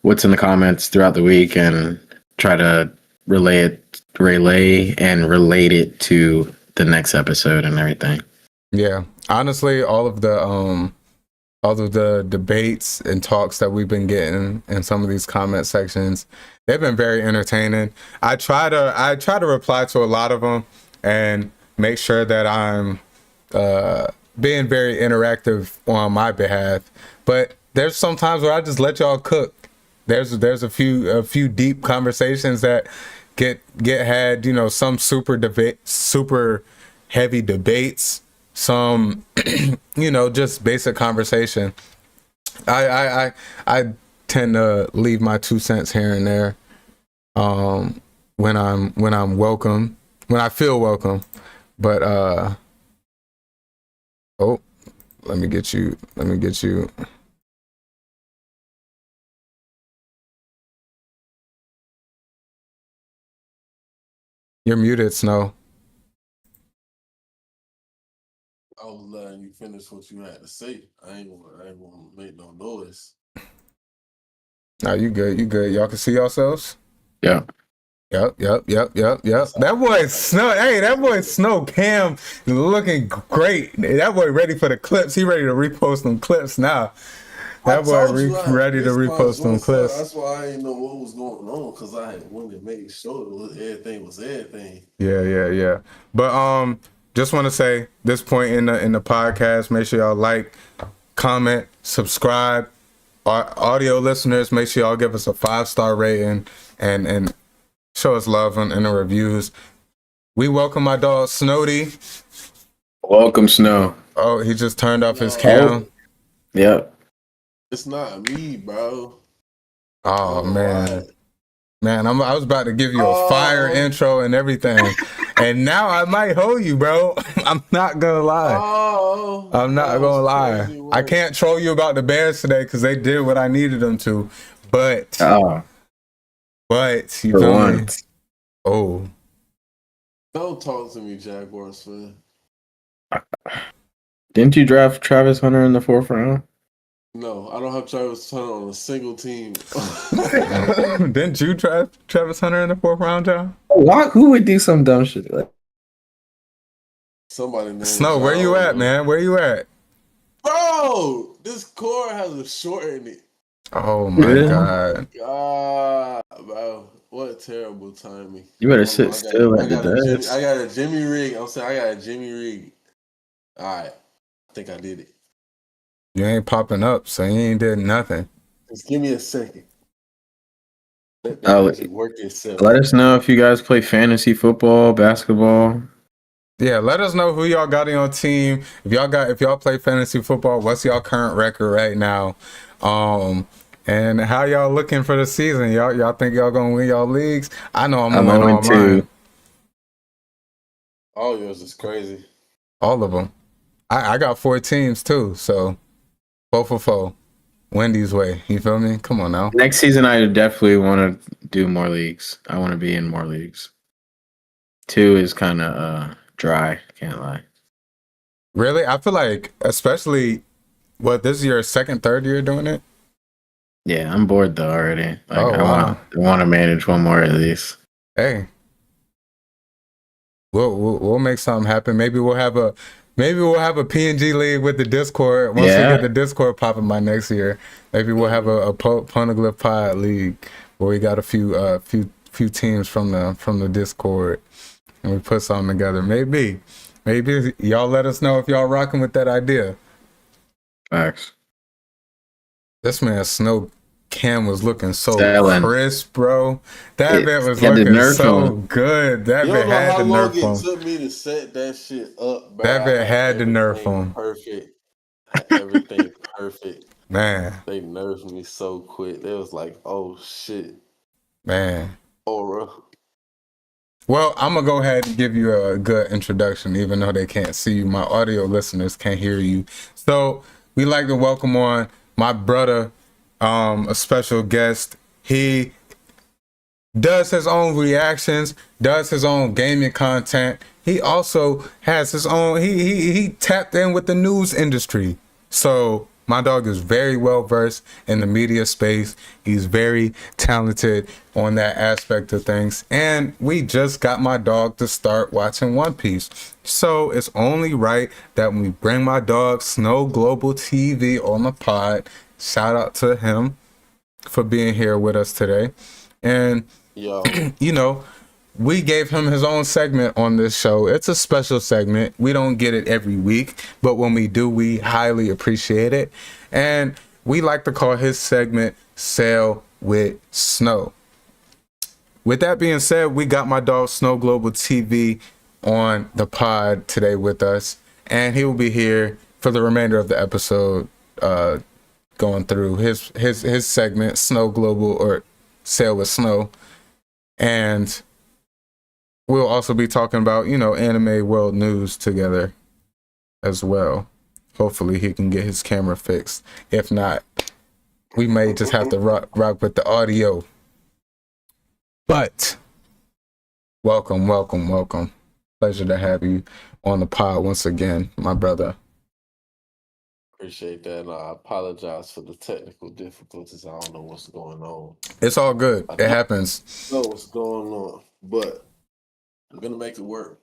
what's in the comments throughout the week and try to relate it to the next episode and everything. Yeah, honestly, all of the debates and talks that we've been getting in some of these comment sections, they've been very entertaining. I try to reply to a lot of them and make sure that I'm being very interactive on my behalf. But there's some times where I just let y'all cook. There's a few deep conversations that get had, some super heavy debates, some just basic conversation. I tend to leave my 2 cents here and there when I'm welcome, when I feel welcome. But let me get you. You're muted, Snow. I was letting you finish what you had to say. I ain't gonna make no noise. Nah, you good. You good. Y'all can see yourselves? Yeah. Yep. That boy Snow. Hey, that boy Snow Cam looking great. That boy ready for the clips. He ready to repost them clips now. That boy ready to repost them clips. That's why I didn't know what was going on, because I had wanted to make sure everything was everything. Yeah. But just want to say this point in the podcast, make sure y'all like, comment, subscribe. Our audio listeners, make sure y'all give us a 5-star rating and show us love in the reviews. We welcome my dog Snowdy. Welcome, Snow. Oh, he just turned off his cam. Yep. It's not me, bro. Oh man. Man, I was about to give you a fire intro and everything. And now I might hold you, bro. I'm not gonna lie. I'm not gonna lie. I can't troll you about the Bears today because they did what I needed them to. But you feel me? Oh. Don't talk to me, Jaguars fan. Didn't you draft Travis Hunter in the 4th round? No, I don't have Travis Hunter on a single team. Didn't you draft Travis Hunter in the 4th round, John? Why? Who would do some dumb shit like? Somebody named Snow, where you at, man? Where you at? Bro, this core has a short in it. Oh my God. God, bro. What terrible timing. You better sit still at the desk. I got a Jimmy rig. I'm saying I got a Jimmy rig. All right. I think I did it. You ain't popping up, so you ain't did nothing. Just give me a second. Work itself. Let us know if you guys play fantasy football, basketball. Yeah, let us know who y'all got in your team. If y'all play fantasy football, what's y'all current record right now? And how y'all looking for the season? Y'all think y'all gonna win y'all leagues? I know I'm gonna win all mine. All yours is crazy. All of them. I got 4 teams too, so 4 for 4. Wendy's way. You feel me? Come on now. Next season, I definitely want to do more leagues. I want to be in more leagues. 2 is kind of dry. Can't lie. Really? I feel like, especially, this is your second, third year doing it? Yeah, I'm bored though already. Like, I want to manage one more at least. Hey, we'll make something happen. Maybe we'll have a PNG league with the Discord. Once we get the Discord popping by next year, maybe we'll have a Poneglyph Pod league where we got a few teams from the Discord and we put something together. Maybe y'all let us know if y'all rocking with that idea. Facts. This man Snow Cam was looking so crisp, bro. That bit was looking so good. That bit had to nerf him. It took me to set that shit up, bro. That bit had to nerf him. Perfect. Everything perfect. Man. They nerfed me so quick. They was like, oh shit. Man. Aura. Well, I'm going to go ahead and give you a good introduction, even though they can't see you. My audio listeners can't hear you. So we like to welcome on my brother, a special guest. He does his own reactions, does his own gaming content. He also has his own, he tapped in with the news industry. So my dog is very well versed in the media space. He's very talented on that aspect of things. And we just got my dog to start watching One Piece. So it's only right that when we bring my dog Snow Global TV on the pod, shout out to him for being here with us today. And, you know, we gave him his own segment on this show. It's a special segment. We don't get it every week, but when we do, we highly appreciate it. And we like to call his segment Sail with Snow. With that being said, we got my dog Snow Global TV on the pod today with us, and he will be here for the remainder of the episode, going through his segment, Snow Global or Sail with Snow. And we'll also be talking about, you know, anime world news together as well. Hopefully he can get his camera fixed. If not, we may just have to rock with the audio. But welcome. Pleasure to have you on the pod once again, my brother. Appreciate that. And I apologize for the technical difficulties. I don't know what's going on. It's all good. I It don't happens. know what's going on, but I'm gonna make it work.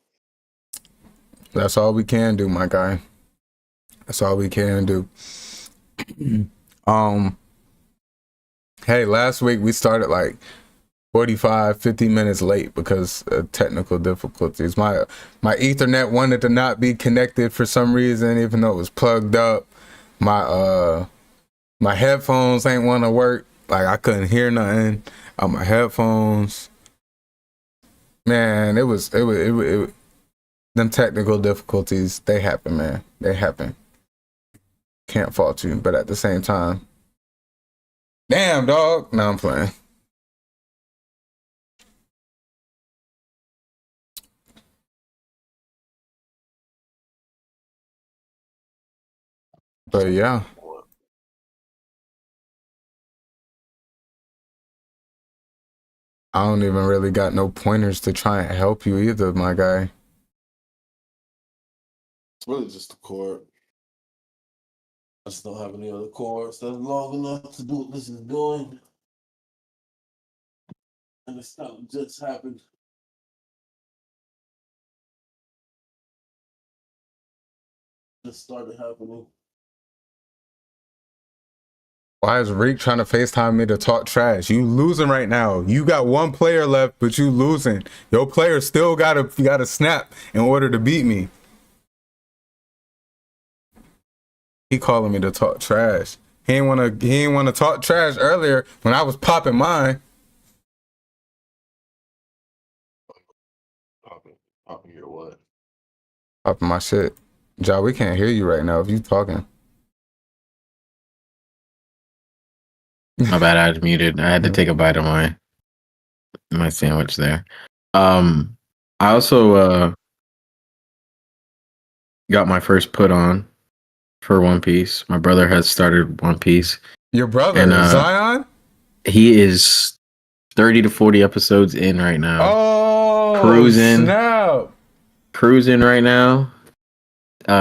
That's all we can do, my guy. That's all we can do. Hey, last week we started like 45, 50 minutes late because of technical difficulties. My Ethernet wanted to not be connected for some reason, even though it was plugged up. My headphones ain't want to work. Like I couldn't hear nothing on my headphones. Man, it was them technical difficulties. They happen, man. They happen. Can't fault you, but at the same time, damn dog. No, I'm playing. But yeah, I don't even really got no pointers to try and help you either, my guy. It's really just the chord. I just don't have any other chords that's long enough to do what this is doing. And the stuff just happened. Just started happening. Why is Reek trying to FaceTime me to talk trash? You losing right now. You got one player left, but you losing. Your player still gotta snap in order to beat me. He calling me to talk trash. He ain't wanna talk trash earlier when I was popping mine. Popping your what? Popping my shit. Ja, we can't hear you right now if you talking. My bad, I was muted. I had to take a bite of my sandwich there. I also got my first put on for One Piece. My brother has started One Piece. Your brother, And, Zion? He is 30 to 40 episodes in right now. Oh, Cruising. snap. Cruising right now.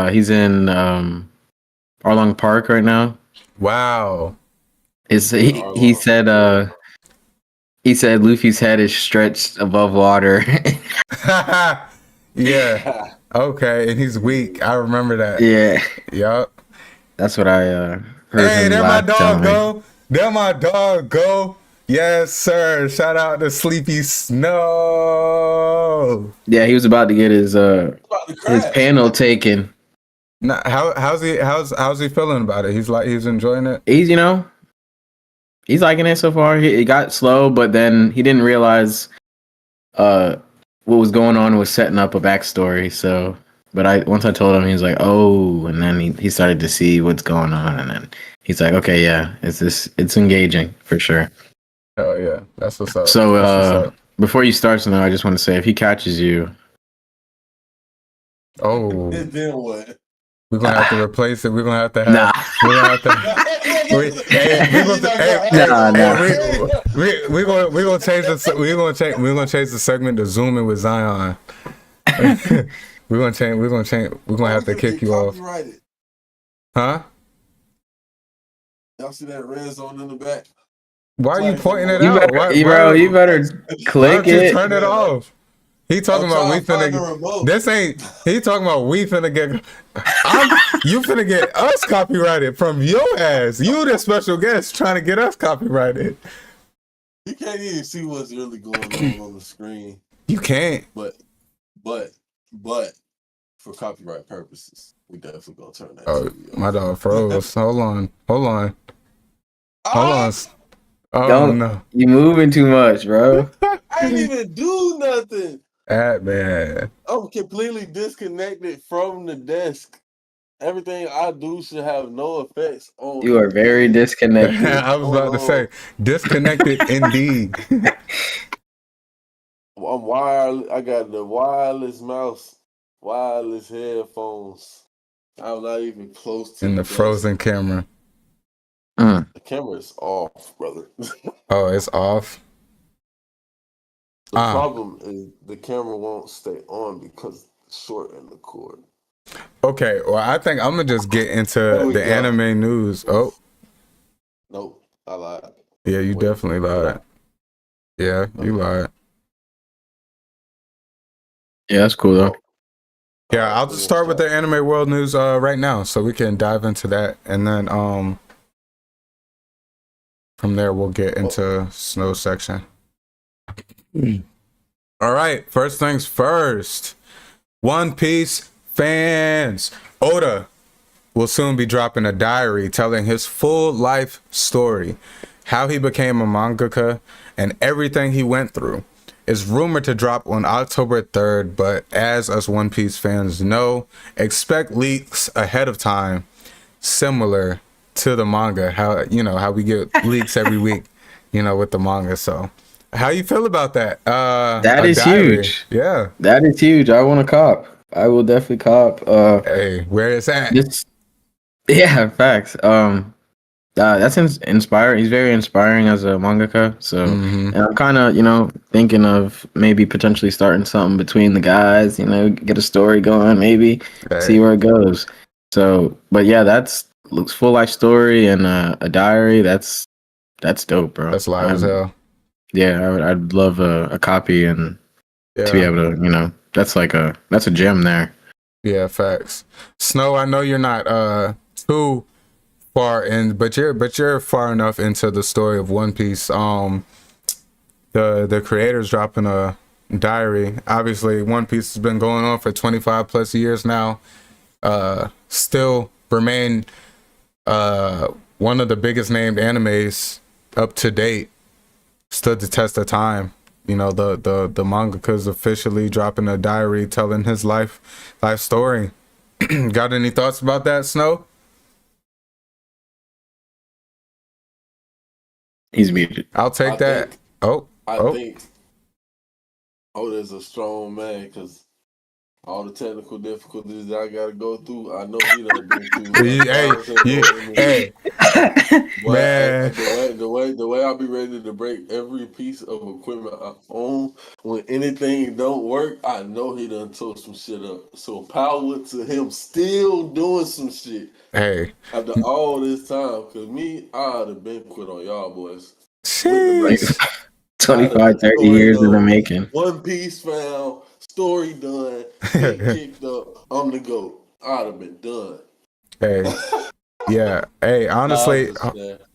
He's in Arlong Park right now. Wow. He said Luffy's head is stretched above water. Yeah. Okay, and he's weak. I remember that. Yeah. Yup. That's what I heard. Hey, him there my last dog time. go. There my dog go. Yes, sir. Shout out to Sleepy Snow. Yeah, he was about to get his panel taken. Nah, how's he feeling about it? He's enjoying it. He's liking it so far. He got slow, but then he didn't realize what was going on was setting up a backstory. So, but once I told him, he was like, "Oh," and then he started to see what's going on, and then he's like, "Okay, yeah, it's engaging for sure." Oh yeah, that's what's up. So, before you start something, I just want to say, if he catches you, Then what? we're gonna have to replace it. We're gonna have to have. Nah. We're gonna have to. We're gonna change the segment to Zoom in with Zion. We're gonna have to kick you off. Huh? Y'all see that red zone in the back? Why are you pointing it you out? better, you better click it. Turn it off. He talking about we finna. He talking about we finna get. You finna get us copyrighted from your ass. You the special guest trying to get us copyrighted. You can't even see what's really going on the screen. You can't. But for copyright purposes, we definitely gonna turn that. Oh, TV off. my dog froze. Hold on. Oh no. You moving too much, bro. I didn't even do nothing. Man. I'm completely disconnected from the desk. Everything I do should have no effects on. You are very disconnected. I was about to say disconnected indeed. I'm wireless. I got the wireless mouse, wireless headphones. I'm not even close to In the desk. frozen camera. The camera is off, brother. Oh, it's off. The problem is the camera won't stay on because it's short in the cord. Okay, well, I think I'm gonna just get into the anime news. Oh, nope, I lied. Yeah, you definitely lied. Yeah, you lied. Yeah, that's cool though. Yeah, I'll just start with the anime world news right now, so we can dive into that, and then from there we'll get into snow section. All right, first things first. One Piece fans, Oda will soon be dropping a diary telling his full life story, how he became a mangaka, and everything he went through. Is rumored to drop on October 3rd, but as us One Piece fans know, expect leaks ahead of time, similar to the manga. How we get leaks every week, with the manga. So, how you feel about that? That is huge. Yeah, that is huge. I want to cop. I will definitely cop. Hey, where is that? Yeah, facts. That's inspiring. He's very inspiring as a mangaka. So, and I'm kind of, thinking of maybe potentially starting something between the guys. Get a story going, maybe see where it goes. So, but yeah, looks full life story and a diary. That's dope, bro. That's live as hell. Yeah, I'd love a copy and to be able to, that's a gem there. Yeah, facts. Snow, I know you're not too far in, but you're far enough into the story of One Piece. The creators dropping a diary. Obviously, One Piece has been going on for 25 plus years now. Still remain one of the biggest named animes up to date. Stood the test of time. The mangaka's officially dropping a diary telling his life story. Got any thoughts about that, Snow? He's muted. I'll take that. I think there's a strong man because all the technical difficulties that I gotta go through, I know he done been through. Hey, man. The way I'll be ready to break every piece of equipment I own when anything don't work, I know he done tore some shit up. So power to him still doing some shit. Hey, after all this time, cause I'd have been quit on y'all boys. 25, 30 years in the making. One Piece found, story done, get kicked up, I'm the GOAT. I'd have been done. Hey, yeah. Hey, honestly,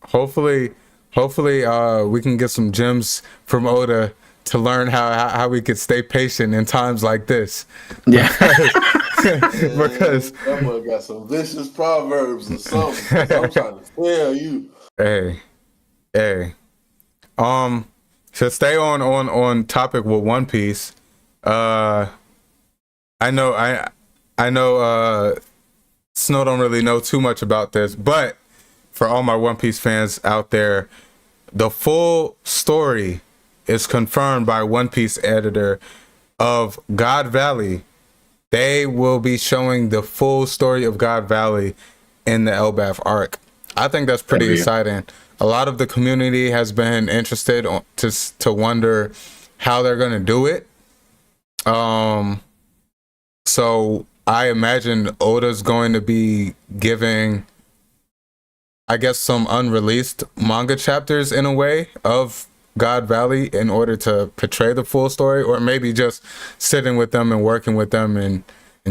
hopefully, we can get some gems from Oda to learn how we could stay patient in times like this. Yeah. Because that boy got some vicious proverbs or something. I'm trying to tell you. Hey. To stay on topic with One Piece, I know Snow don't really know too much about this, but for all my One Piece fans out there, the full story is confirmed by One Piece editor of God Valley. They will be showing the full story of God Valley in the Elbaf arc. I think that's pretty exciting. A lot of the community has been interested to wonder how they're going to do it. So I imagine Oda's going to be giving, I guess, some unreleased manga chapters in a way of God Valley in order to portray the full story, or maybe just sitting with them and working with them and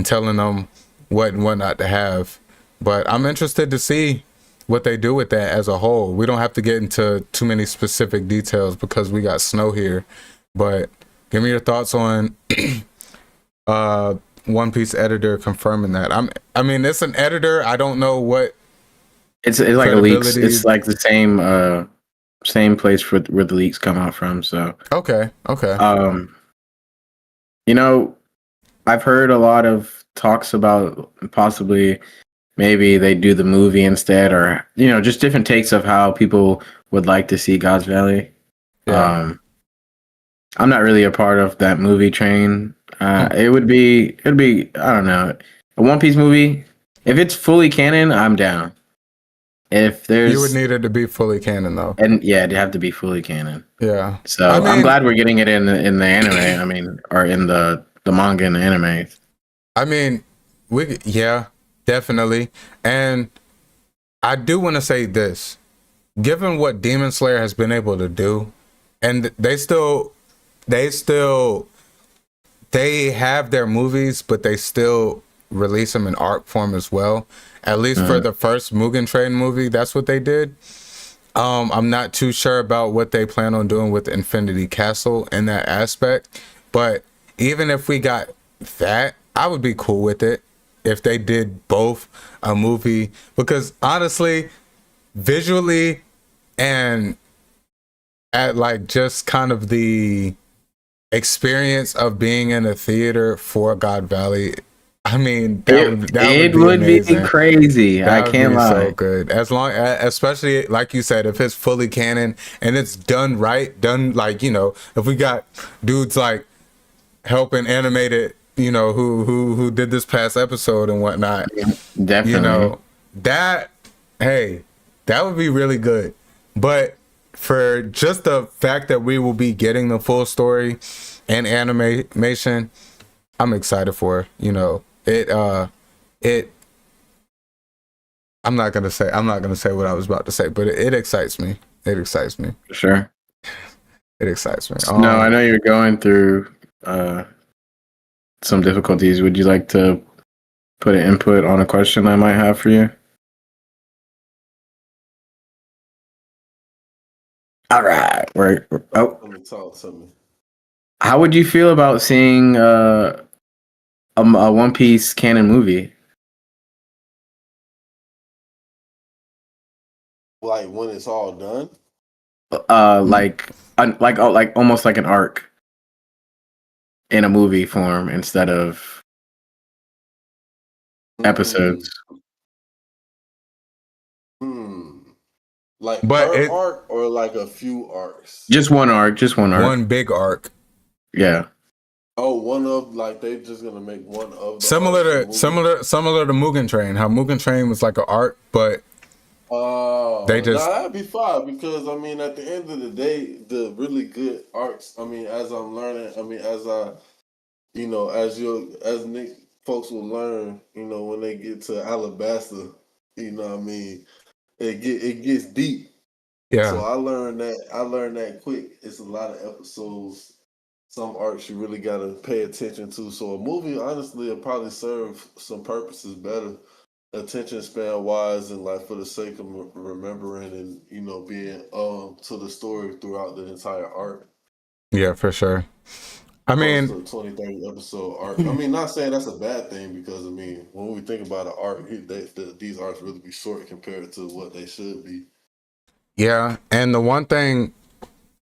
telling them what and what not to have. But I'm interested to see what they do with that as a whole. We don't have to get into too many specific details because we got Snow here, but give me your thoughts on One Piece editor confirming that. I mean, it's an editor. I don't know what it's like a leaks. It's like the same place where the leaks come out from. So okay. I've heard a lot of talks about possibly maybe they do the movie instead, or just different takes of how people would like to see God's Valley. Yeah. I'm not really a part of that movie train. It'd be I don't know, a One Piece movie. If it's fully canon, I'm down. If there's, you would need it to be fully canon though, and yeah, it'd have to be fully canon. Yeah. So I'm glad we're getting it in the anime. I mean, or in the manga and the anime. I mean, Yeah, definitely. And I do want to say this. Given what Demon Slayer has been able to do, and they have their movies, but they still release them in art form as well. At least for the first Mugen Train movie, that's what they did. I'm not too sure about what they plan on doing with Infinity Castle in that aspect, but even if we got that, I would be cool with it if they did both a movie, because honestly, visually and at like just kind of the experience of being in a theater for God Valley, I mean, that would be amazing. Crazy. I can't lie. So good. As long, especially like you said, if it's fully canon and it's done right, done like, you know, if we got dudes like helping animate it, you know, who did this past episode and whatnot. Definitely. You know, that would be really good. But for just the fact that we will be getting the full story and animation, I'm excited for, you know, I'm not gonna say what I was about to say, but it excites me. It excites me. Sure. It excites me. No, I know you're going through some difficulties. Would you like to put an input on a question I might have for you? All right. Let me talk to me. How would you feel about seeing a One Piece canon movie? Like when it's all done? Like almost like an arc in a movie form instead of episodes. Like per arc or like a few arcs? Just one arc. One big arc. Yeah. Oh, one of like they just gonna make one of the similar to Mugen Train. How Mugen Train was like an arc, but they just that'd be fine, because I mean at the end of the day, the really good arcs. I mean, as I'm learning, I mean as Nick folks will learn, you know, when they get to Alabasta, you know what I mean, it gets deep. Yeah. So I learned that quick. It's a lot of episodes. Some arcs you really gotta pay attention to. So a movie, honestly, will probably serve some purposes better, attention span wise, and like for the sake of remembering and, you know, being to the story throughout the entire arc. Yeah, for sure. I mean, 20-30 episode arc. I mean, not saying that's a bad thing, because I mean, when we think about an arc, these arcs really be short compared to what they should be. Yeah, and the one thing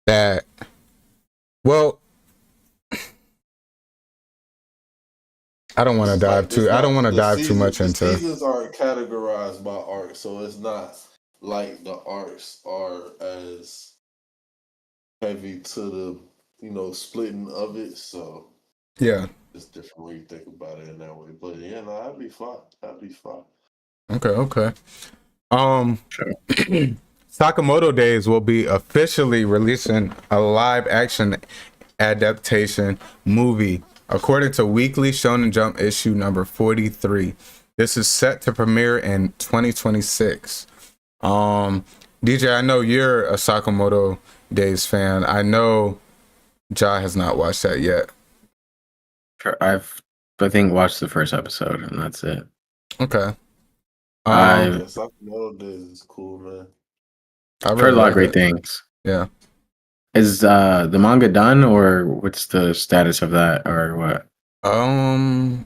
that, well, I don't want to dive too much into. The seasons are categorized by arc, so it's not like the arcs are as heavy to the, you know, splitting of it. So yeah, it's different when you think about it in that way. But yeah, no, that'd be fun. Okay. Sure. Sakamoto Days will be officially releasing a live action adaptation movie, according to Weekly Shonen Jump issue number 43. This is set to premiere in 2026. DJ, I know you're a Sakamoto Days fan. I know Ja has not watched that yet. I think watched the first episode and that's it. Okay. Sakamoto Days is cool, man. I've heard a lot of great things. Yeah. Is the manga done, or what's the status of that, or what? I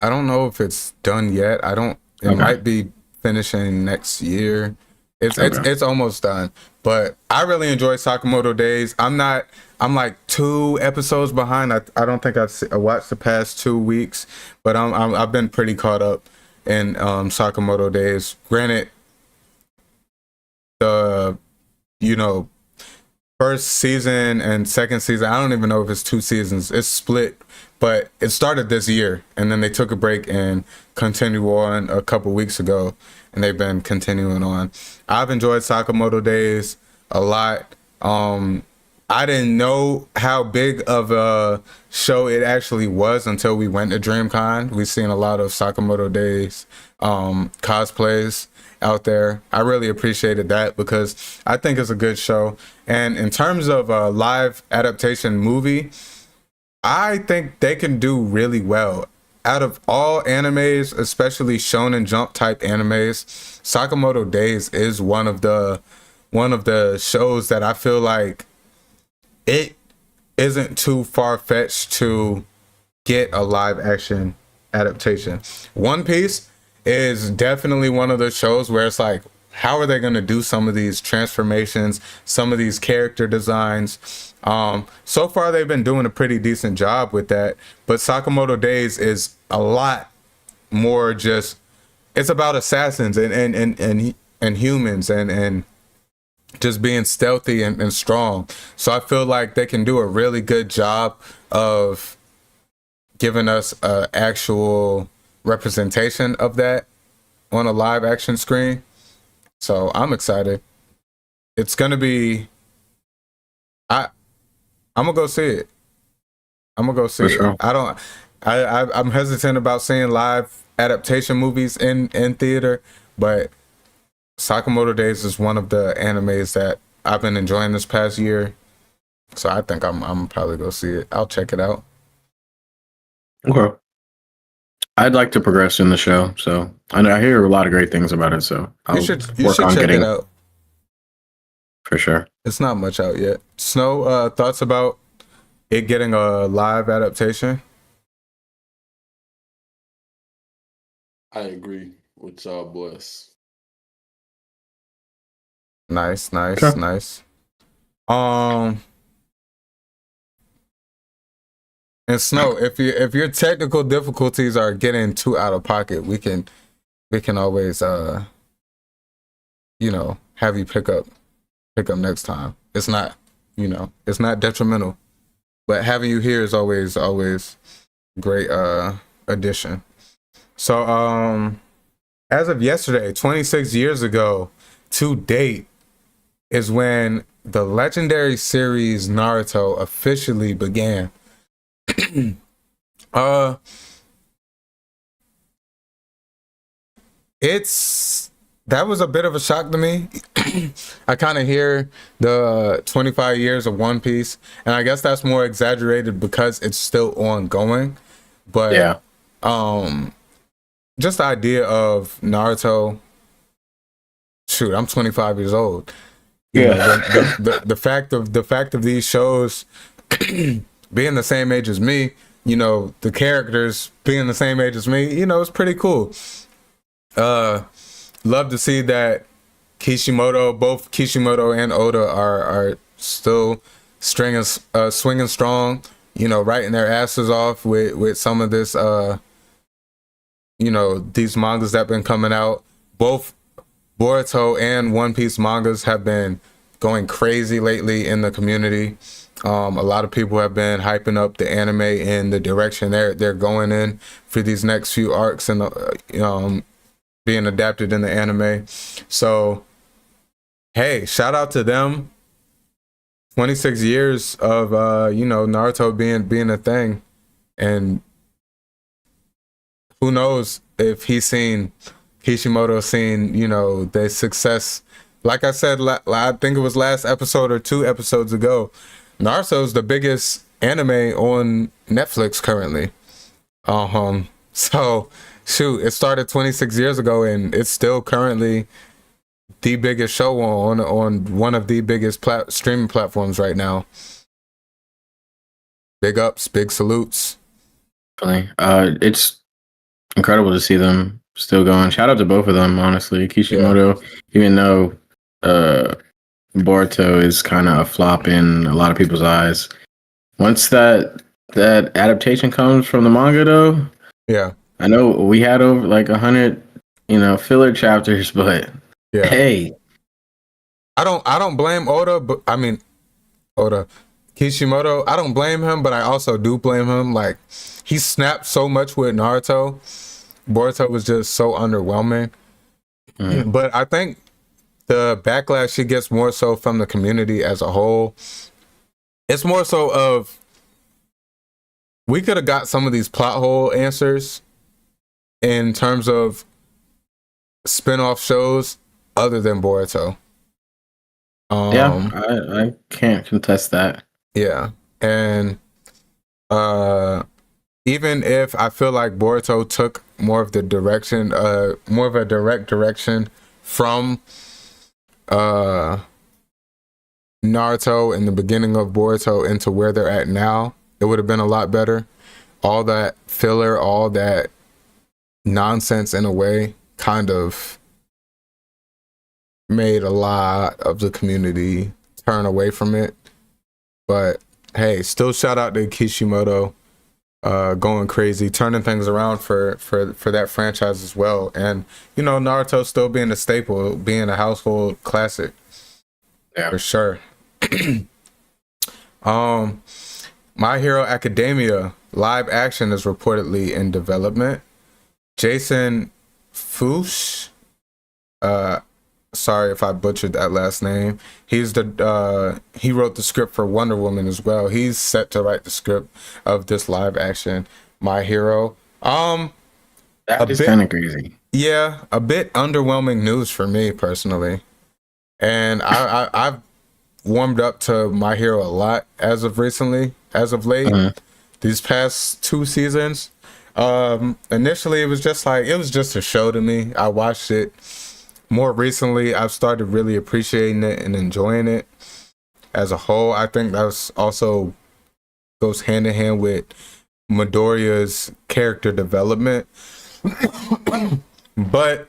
don't know if it's done yet. It might be finishing next year. It's almost done. But I really enjoy Sakamoto Days. I'm like 2 episodes behind. I don't think I've watched the past 2 weeks, but I've been pretty caught up in Sakamoto Days. Granted, the, you know, first season and second season, I don't even know if it's 2 seasons. It's split, but it started this year, and then they took a break and continued on a couple weeks ago, and they've been continuing on. I've enjoyed Sakamoto Days a lot. I didn't know how big of a show it actually was until we went to DreamCon. We've seen a lot of Sakamoto Days cosplays out there. I really appreciated that because I think it's a good show. And in terms of a live adaptation movie, I think they can do really well. Out of all animes, especially Shonen Jump type animes, Sakamoto Days is one of the shows that I feel like it isn't too far-fetched to get a live action adaptation. One Piece is definitely one of those shows where it's like, how are they going to do some of these transformations, some of these character designs? So far they've been doing a pretty decent job with that, but Sakamoto Days is a lot more just, it's about assassins and humans and just being stealthy and strong. So I feel like they can do a really good job of giving us an actual representation of that on a live action screen. So I'm excited. It's gonna be, I'm gonna go see it. I'm gonna go see it. Sure. I'm hesitant about seeing live adaptation movies in theater, but Sakamoto Days is one of the animes that I've been enjoying this past year. So I think I'm probably go see it. I'll check it out. Okay. I'd like to progress in the show, so I hear a lot of great things about it. So You should check it out. For sure. It's not much out yet. Snow, thoughts about it getting a live adaptation? I agree with y'all boys. Nice. Okay. Nice. And Snow, if your technical difficulties are getting too out of pocket, we can always have you pick up next time. It's not it's not detrimental, but having you here is always great addition. So as of yesterday, 26 years ago to date, is when the legendary series Naruto officially began. That was a bit of a shock to me. I kind of hear the 25 years of One Piece, and I guess that's more exaggerated because it's still ongoing. But Yeah. Just the idea of Naruto. Shoot, I'm 25 years old. The fact of these shows being the same age as me, the characters being the same age as me, it's pretty cool. Love to see that both Kishimoto and Oda are still swinging strong, writing their asses off with some of this, these mangas that have been coming out. Both Boruto and One Piece mangas have been going crazy lately in the community. A lot of people have been hyping up the anime in the direction they're going in for these next few arcs and being adapted in the anime. So, hey, shout out to them. 26 years of Naruto being a thing, and who knows if Kishimoto seen the success. Like I said, I think it was last episode or 2 episodes ago, Naruto's the biggest anime on Netflix currently. So shoot, it started 26 years ago and it's still currently the biggest show on one of the biggest streaming platforms right now. Big ups, big salutes. It's incredible to see them still going. Shout out to both of them, honestly. Kishimoto, even though Boruto is kind of a flop in a lot of people's eyes. Once that adaptation comes from the manga, though, yeah, I know we had over like 100, filler chapters, but hey, I don't blame Oda, but Kishimoto. I don't blame him, but I also do blame him. Like, he snapped so much with Naruto. Boruto was just so underwhelming. Mm-hmm. But I think the backlash he gets more so from the community as a whole. It's more so of we could have got some of these plot hole answers in terms of spin-off shows other than Boruto. I can't contest that. Yeah. And even if I feel like Boruto took more of a direct direction from Naruto in the beginning of Boruto into where they're at now, it would have been a lot better. All that filler, all that nonsense in a way kind of made a lot of the community turn away from it. But hey, still shout out to Kishimoto going crazy, turning things around for that franchise as well. And you know, Naruto still being a staple, being a household classic. Yeah, for sure. My Hero Academia live action is reportedly in development. Jason Fuchs, sorry if I butchered that last name. He wrote the script for Wonder Woman as well. He's set to write the script of this live action My Hero. That is kind of crazy. Yeah, a bit underwhelming news for me personally. And I've warmed up to My Hero a lot as of late. These past 2 seasons. Initially it was just a show to me. I watched it. More recently, I've started really appreciating it and enjoying it as a whole. I think that also goes hand in hand with Midoriya's character development. But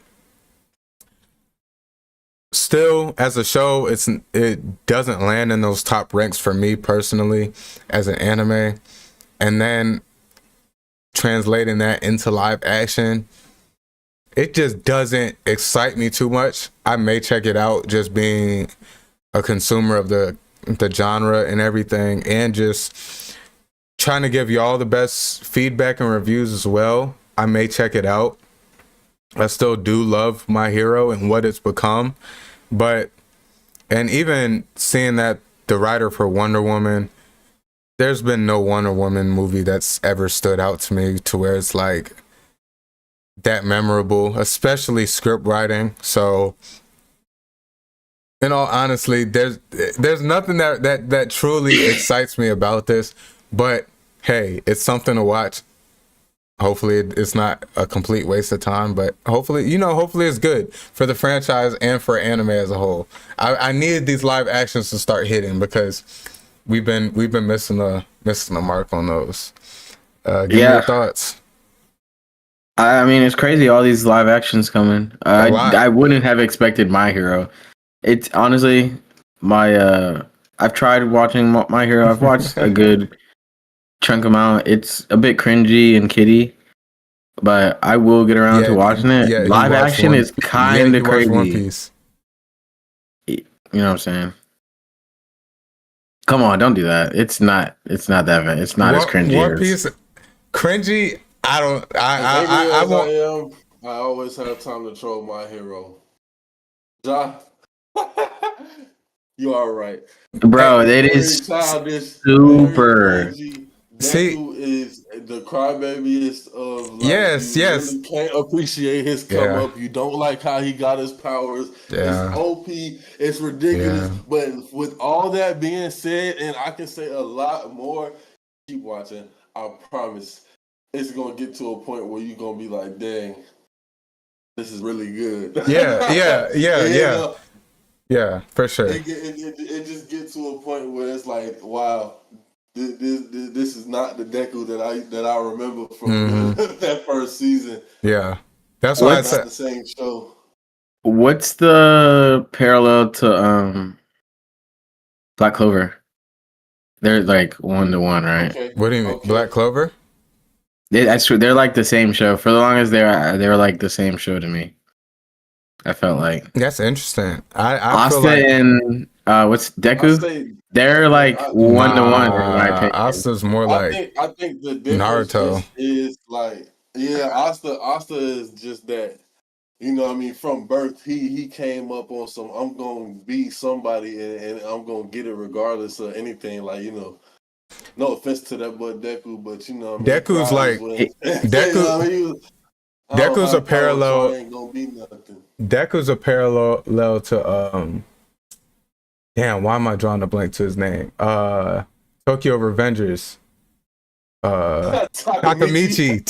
still, as a show, it doesn't land in those top ranks for me personally as an anime. And then translating that into live action, it just doesn't excite me too much. I may check it out just being a consumer of the genre and everything, and just trying to give y'all the best feedback and reviews as well. I may check it out. I still do love My Hero and what it's become. And even seeing that the writer for Wonder Woman, there's been no Wonder Woman movie that's ever stood out to me to where it's like that memorable, especially script writing. So in all honesty, there's nothing that truly excites me about this, but hey, it's something to watch. Hopefully it's not a complete waste of time, but hopefully it's good for the franchise and for anime as a whole. I needed these live actions to start hitting because we've been missing the mark on those. Give me your thoughts. I mean, it's crazy, all these live actions coming. I wouldn't have expected My Hero. It's honestly I've tried watching My Hero. I've watched a good chunk amount. It's a bit cringy and kiddie, but I will get around to watching it. Yeah, live action is kind of crazy. One Piece. You know what I'm saying? Come on, don't do that. It's not that bad. It's not as cringy. One Piece cringy. I won't. I always have time to troll My Hero. Ja, you are right, bro. That is childish, super. Deku is the crybabyest of. Like, yes. Really can't appreciate his come up. You don't like how he got his powers. Yeah. It's OP. It's ridiculous. Yeah. But with all that being said, and I can say a lot more. Keep watching. I promise. It's gonna get to a point where you're gonna be like, "Dang, this is really good." Yeah, for sure. It just gets to a point where it's like, "Wow, this is not the Deku that I remember from that first season." Yeah, that's why it's not the same show. What's the parallel to Black Clover? They're like 1-to-1, right? Okay. What do you mean, Black Clover? That's true. They're like the same show. For the longest, they were like the same show to me. I felt like that's interesting. I Asta feel like, and what's Deku? They're like 1-to-1. Asta's more like I think the difference Naruto is like Asta is just that You know what I mean? From birth, he came up on some, I'm going to be somebody and I'm going to get it regardless of anything. Like, you know, no offense to that boy Deku, but you know what I mean? Deku's like Deku. Deku's a parallel. So ain't gonna be nothing. Deku's a parallel to damn, why am I drawing a blank to his name? Tokyo Revengers. Takamichi.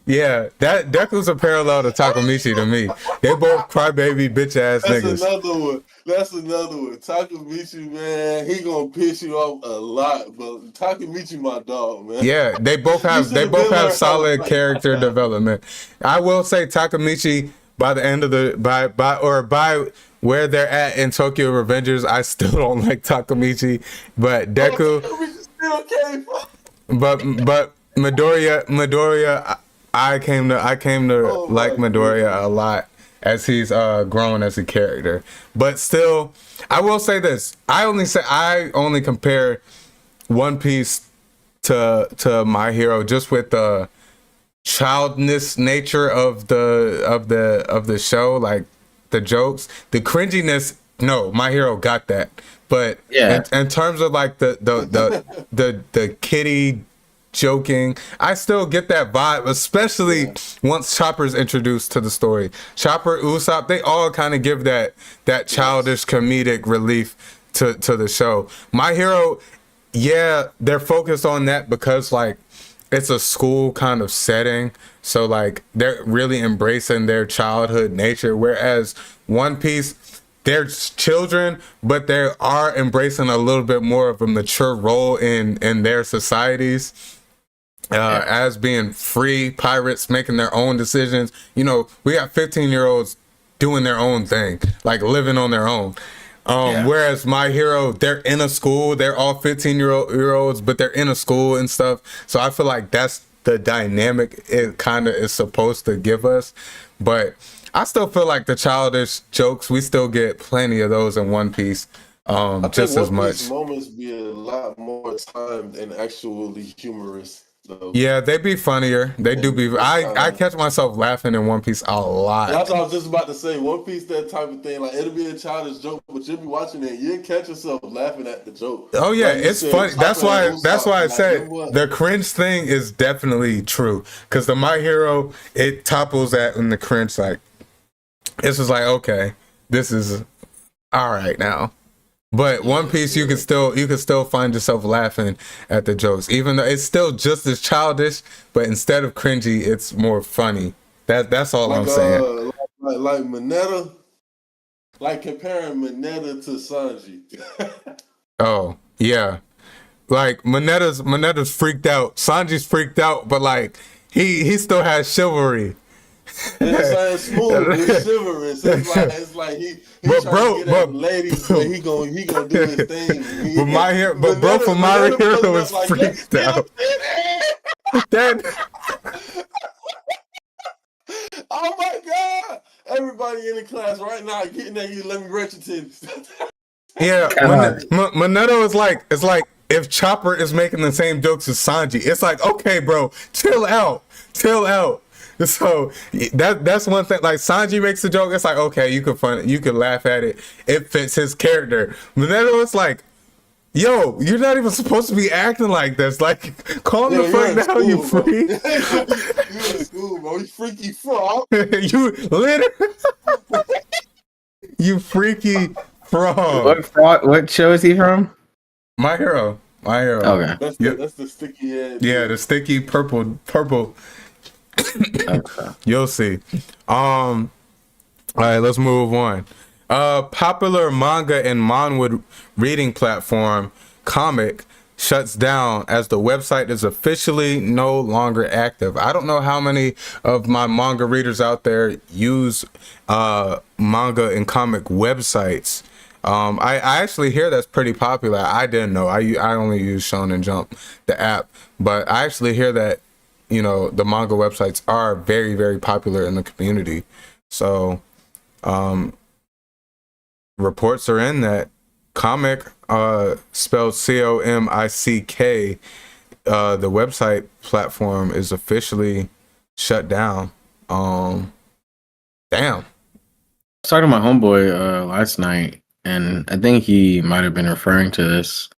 Yeah, that Deku's a parallel to Takamichi to me. They both crybaby bitch ass niggas. That's another one. Takamichi, man, he gonna piss you off a lot, but Takamichi, my dog, man. Yeah, they both have solid character development. I will say Takamichi by the end of by where they're at in Tokyo Revengers, I still don't like Takamichi, but Deku. But Midoriya, I came to like Midoriya a lot as he's grown as a character. But still, I will say this: I only compare One Piece to My Hero just with the childness nature of the show, like the jokes, the cringiness. No, My Hero got that. But yeah, in terms of like the kitty joking, I still get that vibe, especially once Chopper's introduced to the story. Chopper, Usopp, they all kind of give that childish comedic relief to the show. My Hero, yeah, they're focused on that because like it's a school kind of setting, so like they're really embracing their childhood nature, whereas One Piece, they're children, but they are embracing a little bit more of a mature role in their societies, as being free pirates, making their own decisions. You know, we got 15-year-olds doing their own thing, like living on their own. Whereas My Hero, they're in a school, they're all 15-year-olds, but they're in a school and stuff. So I feel like that's the dynamic it kind of is supposed to give us. But I still feel like the childish jokes, we still get plenty of those in One Piece, just as much. Moments be a lot more timed and actually humorous, though. Yeah, they be funnier. They do be. I catch myself laughing in One Piece a lot. That's what I was just about to say. One Piece, that type of thing, like it'll be a childish joke, but you'll be watching it, you'll catch yourself laughing at the joke. Oh yeah, like it's funny. That's why I said the cringe thing is definitely true. Because the My Hero, it topples that in the cringe, like. It's just like, okay, this is all right now. But One Piece, you can still find yourself laughing at the jokes, even though it's still just as childish, but instead of cringy, it's more funny. That's all I'm saying. Like Mineta, like comparing Mineta to Sanji. Oh yeah, like Mineta's freaked out. Sanji's freaked out, but like he still has chivalry. It's smooth, it's chivalrous. It's like he trying to get at ladies, but he gonna do his thing. But My Hero is like, freaked out. Oh my God! Everybody in the class right now getting at you. Let me rent your titties. Yeah, Mineta is like, it's like if Chopper is making the same jokes as Sanji, it's like, okay, bro, chill out. So that's one thing. Like Sanji makes a joke, it's like, okay, you can laugh at it. It fits his character. But then it's like, yo, you're not even supposed to be acting like this. Like, calm the fuck down, you freak. You're in school, bro. You freaky frog. You literally, you freaky frog. What frog? What show is he from? My Hero. Okay. That's the sticky head. Yeah, the sticky purple. Okay. You'll see. All right, let's move on. Popular manga and manhwa reading platform Comic shuts down as the website is officially no longer active. I don't know how many of my manga readers out there use manga and comic websites. I actually hear that's pretty popular. I didn't know. I only use Shonen Jump, the app, but I actually hear that, you know, the manga websites are very, very popular in the community. So reports are in that Comic, spelled COMICK, the website platform is officially shut down. Damn. I was talking to my homeboy last night, and I think he might have been referring to this.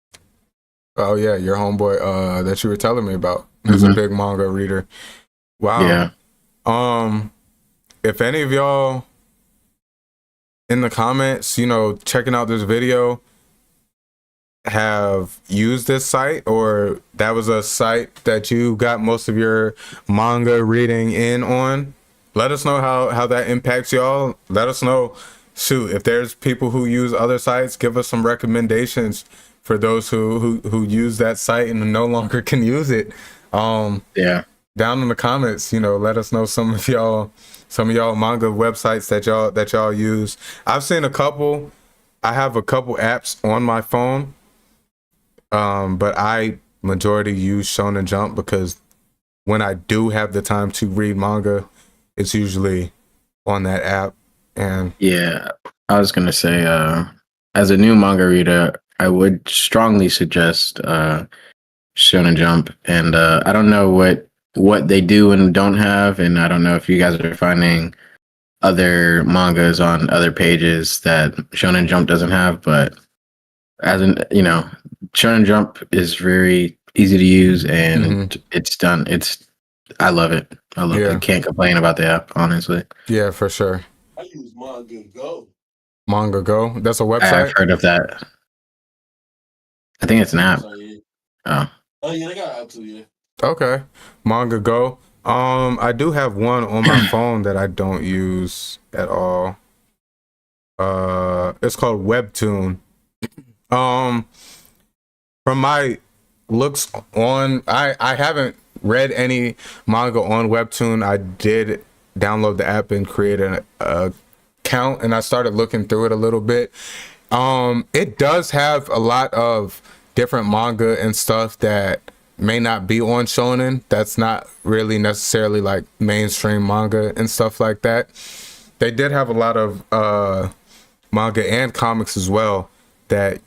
Oh yeah, your homeboy that you were telling me about is a big manga reader. Wow. Yeah. If any of y'all in the comments, checking out this video, have used this site, or that was a site that you got most of your manga reading in on, let us know how that impacts y'all. Let us know, shoot, if there's people who use other sites, give us some recommendations for those who use that site and no longer can use it. Yeah. Down in the comments, let us know some of y'all manga websites that y'all use. I've seen a couple. I have a couple apps on my phone, but I majority use Shonen Jump because when I do have the time to read manga, it's usually on that app. And yeah, I was gonna say, as a new manga reader, I would strongly suggest Shonen Jump. And I don't know what they do and don't have, and I don't know if you guys are finding other mangas on other pages that Shonen Jump doesn't have, but Shonen Jump is very easy to use, and I love it. I love it. I can't complain about the app, honestly. Yeah, for sure. I use Manga Go. Manga Go? That's a website? I've heard of that. I think it's an app. Oh yeah, they got an app too, yeah. Okay. Manga Go. I do have one on my phone that I don't use at all. It's called Webtoon. From my looks on, I haven't read any manga on Webtoon. I did download the app and create an account, and I started looking through it a little bit. It does have a lot of different manga and stuff that may not be on Shonen. That's not really necessarily like mainstream manga and stuff like that. They did have a lot of manga and comics as well that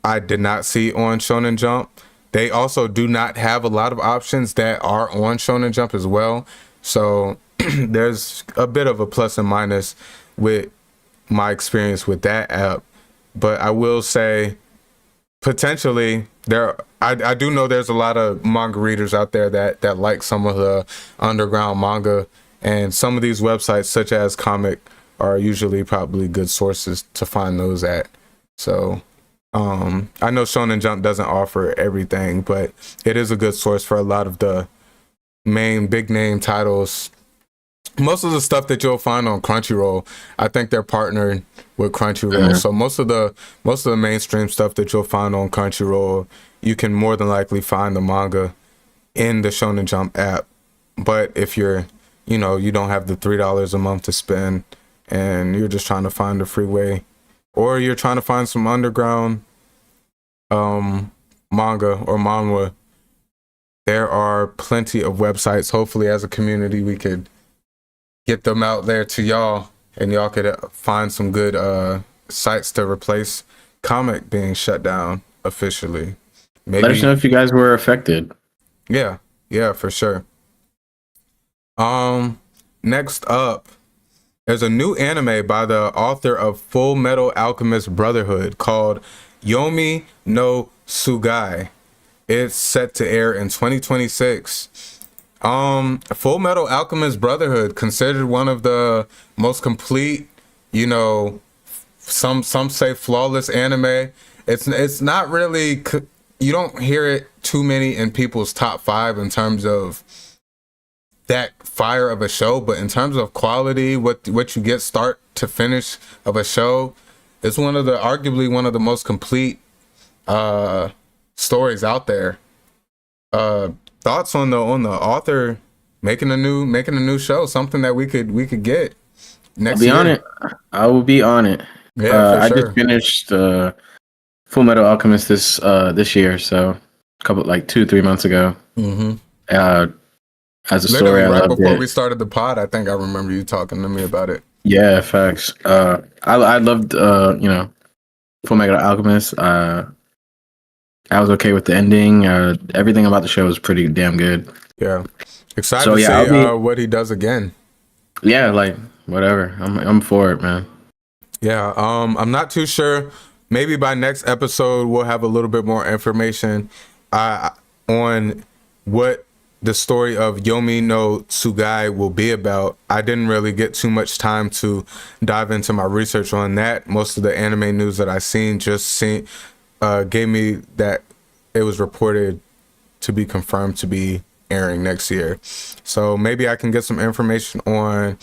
I did not see on Shonen Jump. They also do not have a lot of options that are on Shonen Jump as well. So there's a bit of a plus and minus with my experience with that app. But I will say, potentially, I do know there's a lot of manga readers out there that like some of the underground manga, and some of these websites, such as Comic, are usually probably good sources to find those at. So I know Shonen Jump doesn't offer everything, but it is a good source for a lot of the main big name titles. Most of the stuff that you'll find on Crunchyroll, I think they're partnered with Crunchyroll. So most of the mainstream stuff that you'll find on Crunchyroll, you can more than likely find the manga in the Shonen Jump app. But if you don't have the $3 a month to spend and you're just trying to find a free way, or you're trying to find some underground manga or manhwa, there are plenty of websites. Hopefully as a community we could get them out there to y'all, and y'all could find some good sites to replace Comic being shut down officially. Maybe. Let us know if you guys were affected. Yeah, for sure. Next up, there's a new anime by the author of Full Metal Alchemist Brotherhood called Yomi no Tsugai. It's set to air in 2026. Full Metal Alchemist Brotherhood, considered one of the most complete, some say flawless anime. It's not really, you don't hear it too many in people's top 5 in terms of that fire of a show, but in terms of quality, what you get start to finish of a show, it's arguably one of the most complete stories out there. Thoughts on the author making a new show, something that we could get next year? I will be on it. Yeah, I just finished Full Metal Alchemist this year, so a couple 2-3 months ago. As a story, I right loved before it. we started the pod, I think I remember you talking to me about it. Yeah, facts. I loved Full Metal Alchemist. I was okay with the ending. Everything about the show was pretty damn good. Yeah, excited to see what he does again. Yeah, whatever. I'm for it, man. Yeah, I'm not too sure. Maybe by next episode we'll have a little bit more information on what the story of Yomi no Tsugai will be about. I didn't really get too much time to dive into my research on that. Most of the anime news that I seen gave me that it was reported to be confirmed to be airing next year. So maybe I can get some information on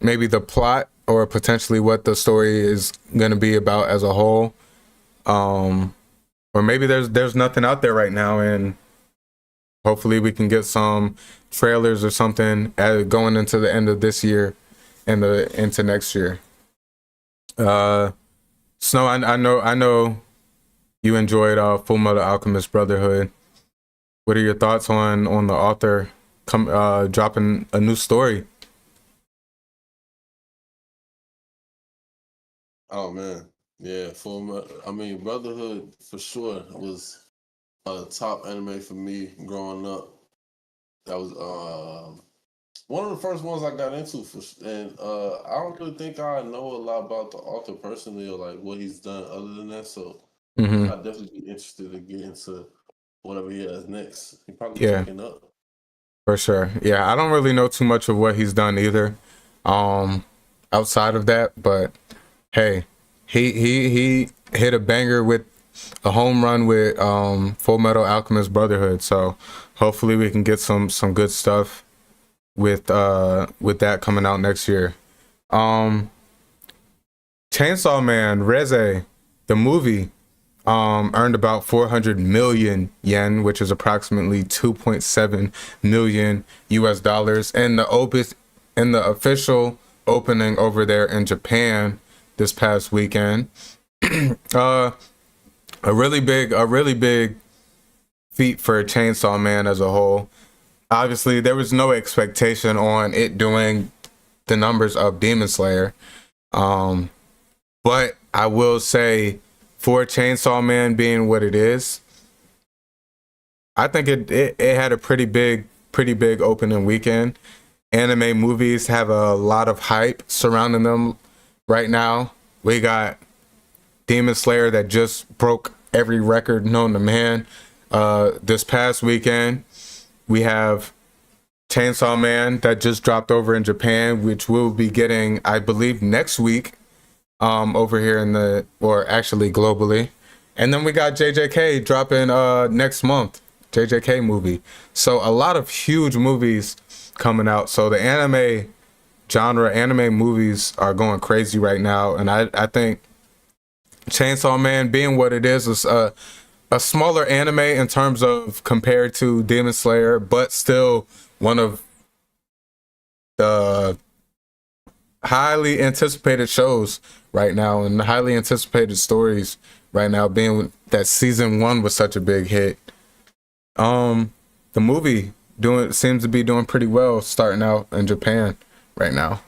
maybe the plot or potentially what the story is going to be about as a whole. Or maybe there's nothing out there right now, and hopefully we can get some trailers or something going into the end of this year and into next year. Snow, I know you enjoyed Full Metal Alchemist Brotherhood. What are your thoughts on the author dropping a new story? Oh man, yeah. Brotherhood for sure was a top anime for me growing up. That was one of the first ones I got into, and I don't really think I know a lot about the author personally or like what he's done other than that. So I'd definitely be interested to get into whatever he has next. He probably checking up. For sure. Yeah, I don't really know too much of what he's done either, outside of that. But hey, he hit a banger with a home run with Full Metal Alchemist Brotherhood. So hopefully we can get some good stuff with that coming out next year. Chainsaw Man Reze, the movie, earned about 400 million yen, which is approximately 2.7 million US dollars in the official opening over there in Japan this past weekend. A really big feat for Chainsaw Man as a whole. Obviously, there was no expectation on it doing the numbers of Demon Slayer. But I will say, for Chainsaw Man being what it is, I think it had a pretty big opening weekend. Anime movies have a lot of hype surrounding them right now. We got Demon Slayer that just broke every record known to man this past weekend. We have Chainsaw Man that just dropped over in Japan, which we'll be getting, I believe, next week over here or actually globally. And then we got JJK dropping next month, JJK movie. So a lot of huge movies coming out. So the anime movies are going crazy right now. And I think Chainsaw Man, being what it is a smaller anime in terms of compared to Demon Slayer, but still one of the highly anticipated shows right now and highly anticipated stories right now, being that season 1 was such a big hit. The movie seems to be doing pretty well starting out in Japan right now.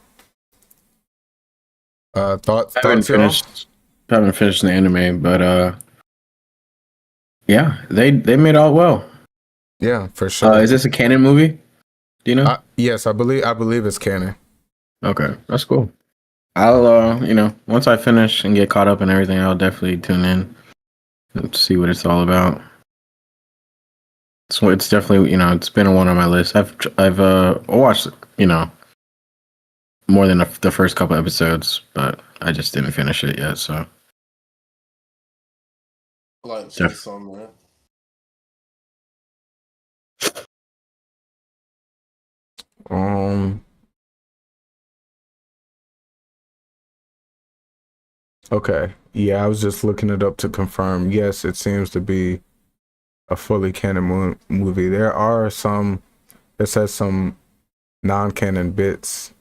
Thoughts? Haven't finished the anime, but yeah, they made out well. Yeah, for sure. Is this a canon movie? Do you know? Yes, I believe it's canon. Okay, that's cool. I'll once I finish and get caught up and everything, I'll definitely tune in and see what it's all about. So it's definitely, it's been one on my list. I've watched, more than the first couple episodes, but I just didn't finish it yet. So I like Chainsaw Man. Okay. Yeah, I was just looking it up to confirm. Yes, it seems to be a fully canon movie. There are some, it says some non-canon bits,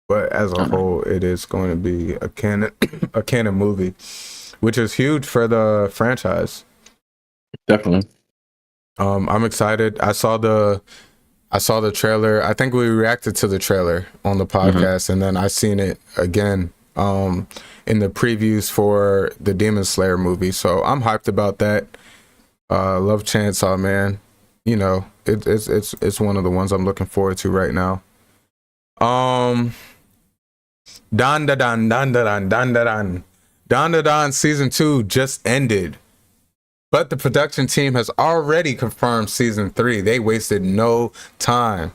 but as a whole, it is going to be a canon movie, which is huge for the franchise. Definitely. I'm excited. I saw the trailer. I think we reacted to the trailer on the podcast, and then I seen it again in the previews for the Demon Slayer movie. So I'm hyped about that. Love Chainsaw Man. It's one of the ones I'm looking forward to right now. Dan da dan dan da dan dan da dan. Dan da dan season 2 just ended, but the production team has already confirmed season 3. They wasted no time.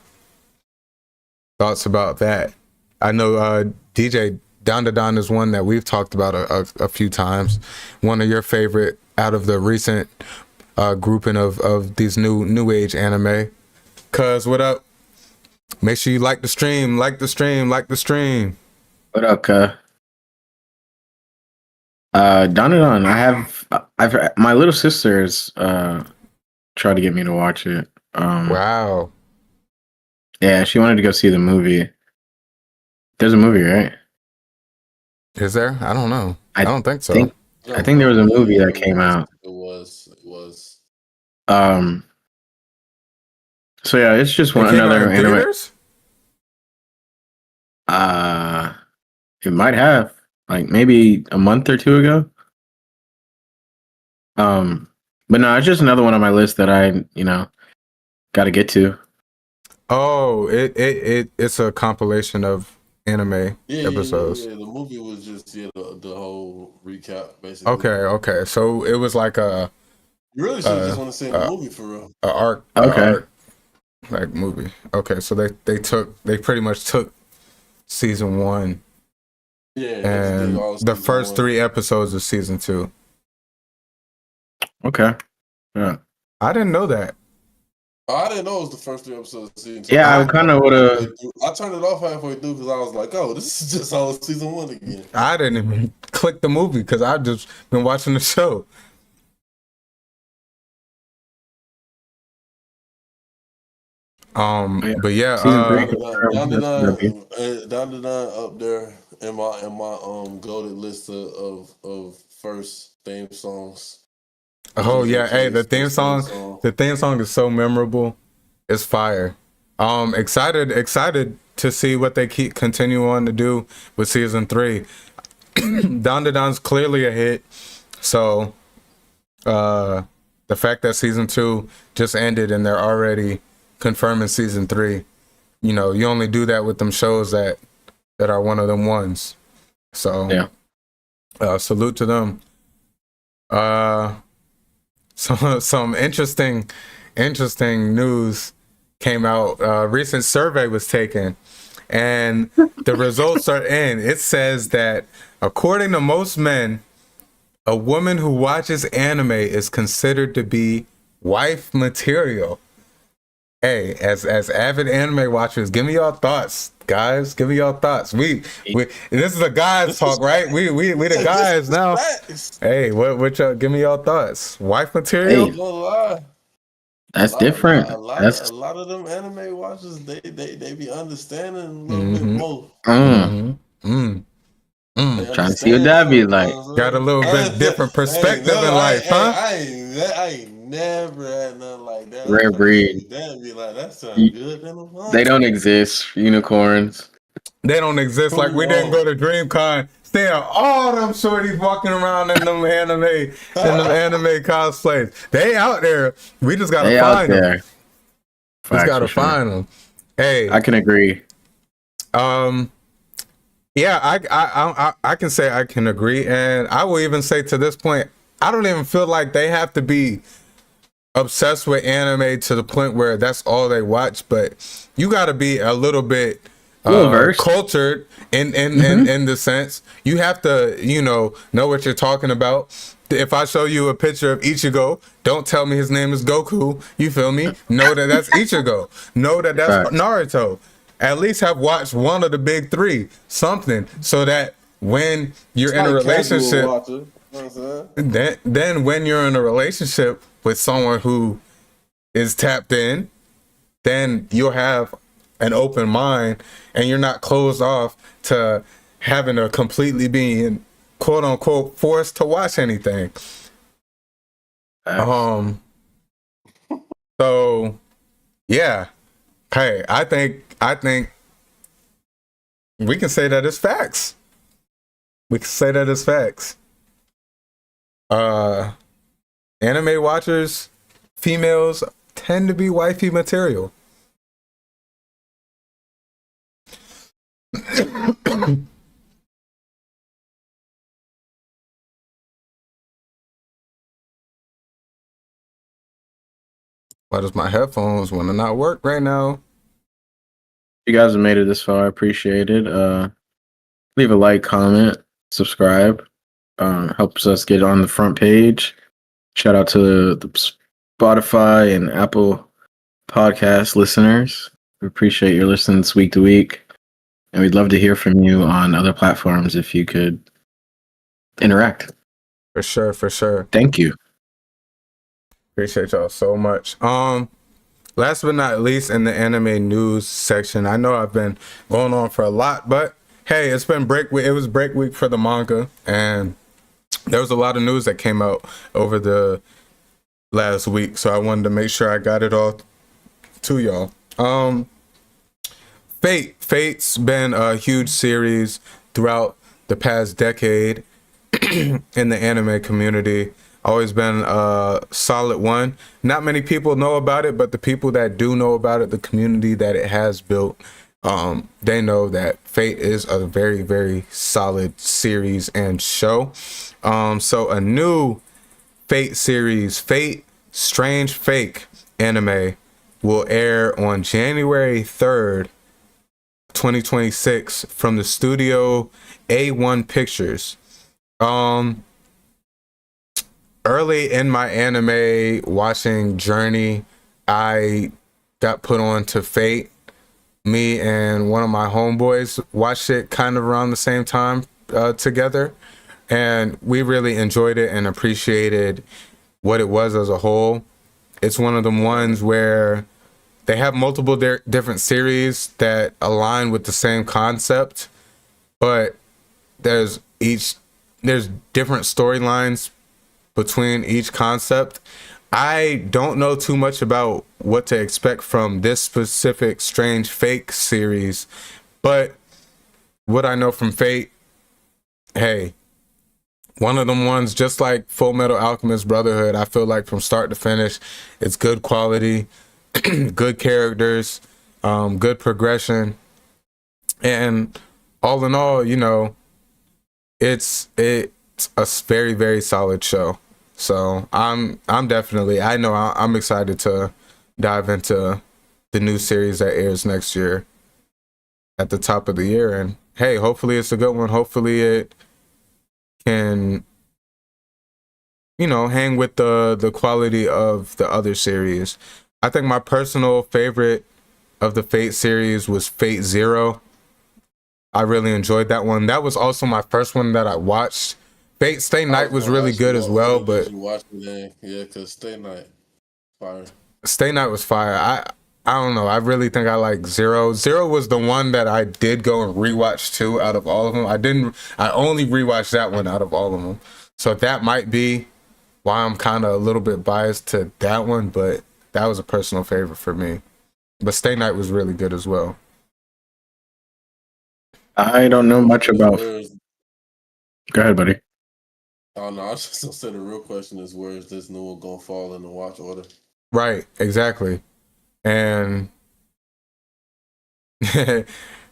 Thoughts about that? I know DJ Dan da dan is one that we've talked about a few times. One of your favorite out of the recent grouping of these new age anime. Cuz, what up? Make sure you like the stream. What up, cuh? Don. I've my little sisters tried to get me to watch it. Wow. Yeah, she wanted to go see the movie. There's a movie, right? Is there? I don't know. I don't think so. I think there was a movie that came out. It was. So yeah, it's just one another anime. It might have, like, maybe a month or two ago. But no, it's just another one on my list that I, got to get to. Oh, it's a compilation of anime episodes. Yeah, the movie was just the whole recap, basically. Okay. So it was like a. You really should just want to see the movie for real. A arc. Okay. Like movie. Okay, so they pretty much took season 1. Yeah, and the first 3 episodes of season 2. Okay. Yeah. I didn't know that. I didn't know it was the first 3 episodes of season 2. Yeah, I kind of would have. I turned it off halfway through because I was like, "Oh, this is just all season 1 again." I didn't even click the movie because I've just been watching the show. But yeah, down to nine up there in my goated list of first theme songs. Oh yeah, hey, the theme song is so memorable. It's fire. Excited to see what they continue on to do with season 3. Don da Don's clearly a hit, so the fact that season 2 just ended and they're already confirming season 3, you only do that with them shows that are one of them ones. So yeah, salute to them. Some interesting news came out. Recent survey was taken, and the results are in. It says that according to most men, a woman who watches anime is considered to be wife material. Hey, as avid anime watchers, give me your thoughts, guys. Give me your thoughts. We this is a guys talk, right? We the guys now. Hey, what y'all, give me your thoughts. Wife material? Hey, that's different. A lot of them anime watchers, they be understanding a little bit more. Trying to see what that be like. Got a little bit different perspective in life, huh? I ain't never had nothing like that. Rare breed. That be like, that sounds good. They don't exist. Unicorns. They don't exist. Like we didn't go to DreamCon. Seeing all them shorties walking around in them anime cosplays. They out there. We just gotta find them. Just gotta find them. Hey, I can agree. Yeah, I can say I can agree, and I will even say to this point, I don't even feel like they have to be obsessed with anime to the point where that's all they watch. But you got to be a little bit cultured in the sense you have to know what you're talking about. If I show you a picture of Ichigo, don't tell me his name is Goku. You feel me? Know that that's Ichigo. Know that that's Naruto. At least have watched one of the big 3, something, so that when you're in a relationship, then when you're in a relationship with someone who is tapped in, then you'll have an open mind and you're not closed off to having to completely be quote unquote forced to watch anything. So yeah. Hey, I think we can say that it's facts. Anime watchers, females tend to be wifey material. Why does my headphones want to not work right now? You guys have made it this far. I appreciate it. Leave a like, comment, subscribe. Helps us get on the front page. Shout out to the Spotify and Apple Podcast listeners. We appreciate your listenings week to week. And we'd love to hear from you on other platforms if you could interact. For sure. Thank you. Appreciate y'all so much. Last but not least, in the anime news section, I know I've been going on for a lot, but hey, it's been break week. It was break week for the manga, and there was a lot of news that came out over the last week, so I wanted to make sure I got it all to y'all. Fate's been a huge series throughout the past decade in the anime community. Always been a solid one. Not many people know about it, but the people that do know about it, the community that it has built, they know that Fate is a very, very solid series and show. So a new Fate series, Fate Strange Fake anime, will air on January 3rd, 2026 from the studio A1 Pictures. Early in my anime watching journey, I got put on to Fate. Me and one of my homeboys watched it kind of around the same time together, and we really enjoyed it and appreciated what it was as a whole. It's one of them ones where they have multiple different series that align with the same concept, but there's different storylines between each concept. I don't know too much about what to expect from this specific Strange Fake series, but what I know from Fate, hey, one of them ones, just like Full Metal Alchemist Brotherhood, I feel like from start to finish, it's good quality, good characters, good progression, and all in all, you know, it's a very, very solid show. So I'm excited to dive into the new series that airs next year at the top of the year. And hey, hopefully it's a good one. Hopefully it can, you know, hang with the quality of the other series. I think my personal favorite of the Fate series was Fate Zero. I really enjoyed that one. That was also my first one that I watched. Fate Stay Night was really good as well, but yeah, because Stay Night fire. Stay Night was fire. I don't know. I really think I like Zero. Zero was the one that I did go and rewatch too out of all of them. I only rewatched that one out of all of them. So that might be why I'm kind of a little bit biased to that one, but that was a personal favorite for me. But Stay Night was really good as well. I don't know much about. Go ahead, buddy. Oh no, I was just gonna say the real question is, where is this new one gonna fall in the watch order? Right, exactly. And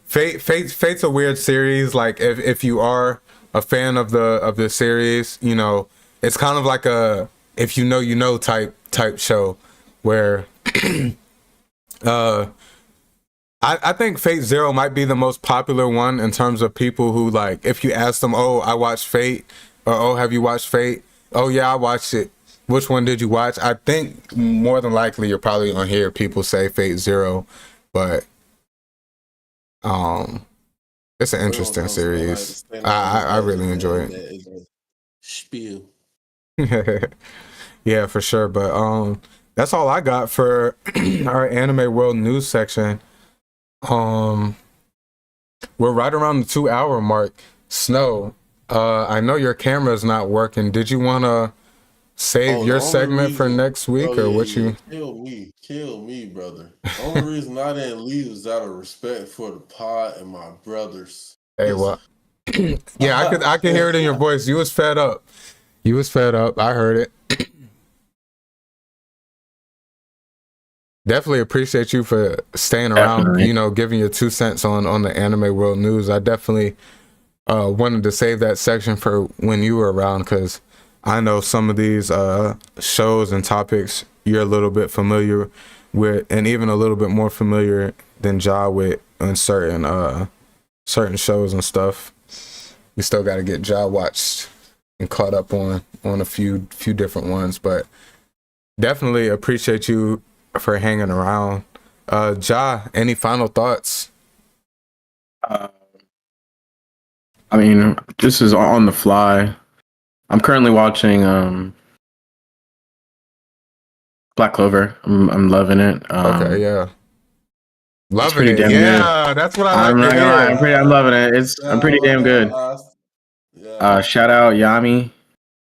Fate's a weird series. Like if you are a fan of the series, you know, it's kind of like a if you know type show where I think Fate Zero might be the most popular one in terms of people who, like, if you ask them, oh, I watched Fate, or oh, have you watched Fate? Oh yeah, I watched it. Which one did you watch? I think more than likely you're probably gonna hear people say Fate Zero, but it's an interesting series. I really enjoy it. Spiel. Yeah, for sure. But that's all I got for our anime world news section. We're right around the 2-hour mark. Snow, I know your camera's not working. Did you want to save your segment for next week, or what you? Kill me, brother. The only reason I didn't leave is out of respect for the pod and my brothers. Hey, what? Yeah, I could hear it in your voice. You was fed up. I heard it. Definitely appreciate you for staying around. Definitely. You know, giving your 2 cents on the anime world news. I definitely wanted to save that section for when you were around, because I know some of these shows and topics you're a little bit familiar with, and even a little bit more familiar than Ja with on certain shows and stuff. We still got to get Ja watched and caught up on a few different ones, but definitely appreciate you for hanging around. Ja, any final thoughts? I mean, this is on the fly. I'm currently watching Black Clover. I'm loving it. Okay, yeah. Loving pretty it. damn Yeah, good. that's what I I'm like not to gonna hear. lie, I'm loving it. I'm pretty damn good. Shout out Yami.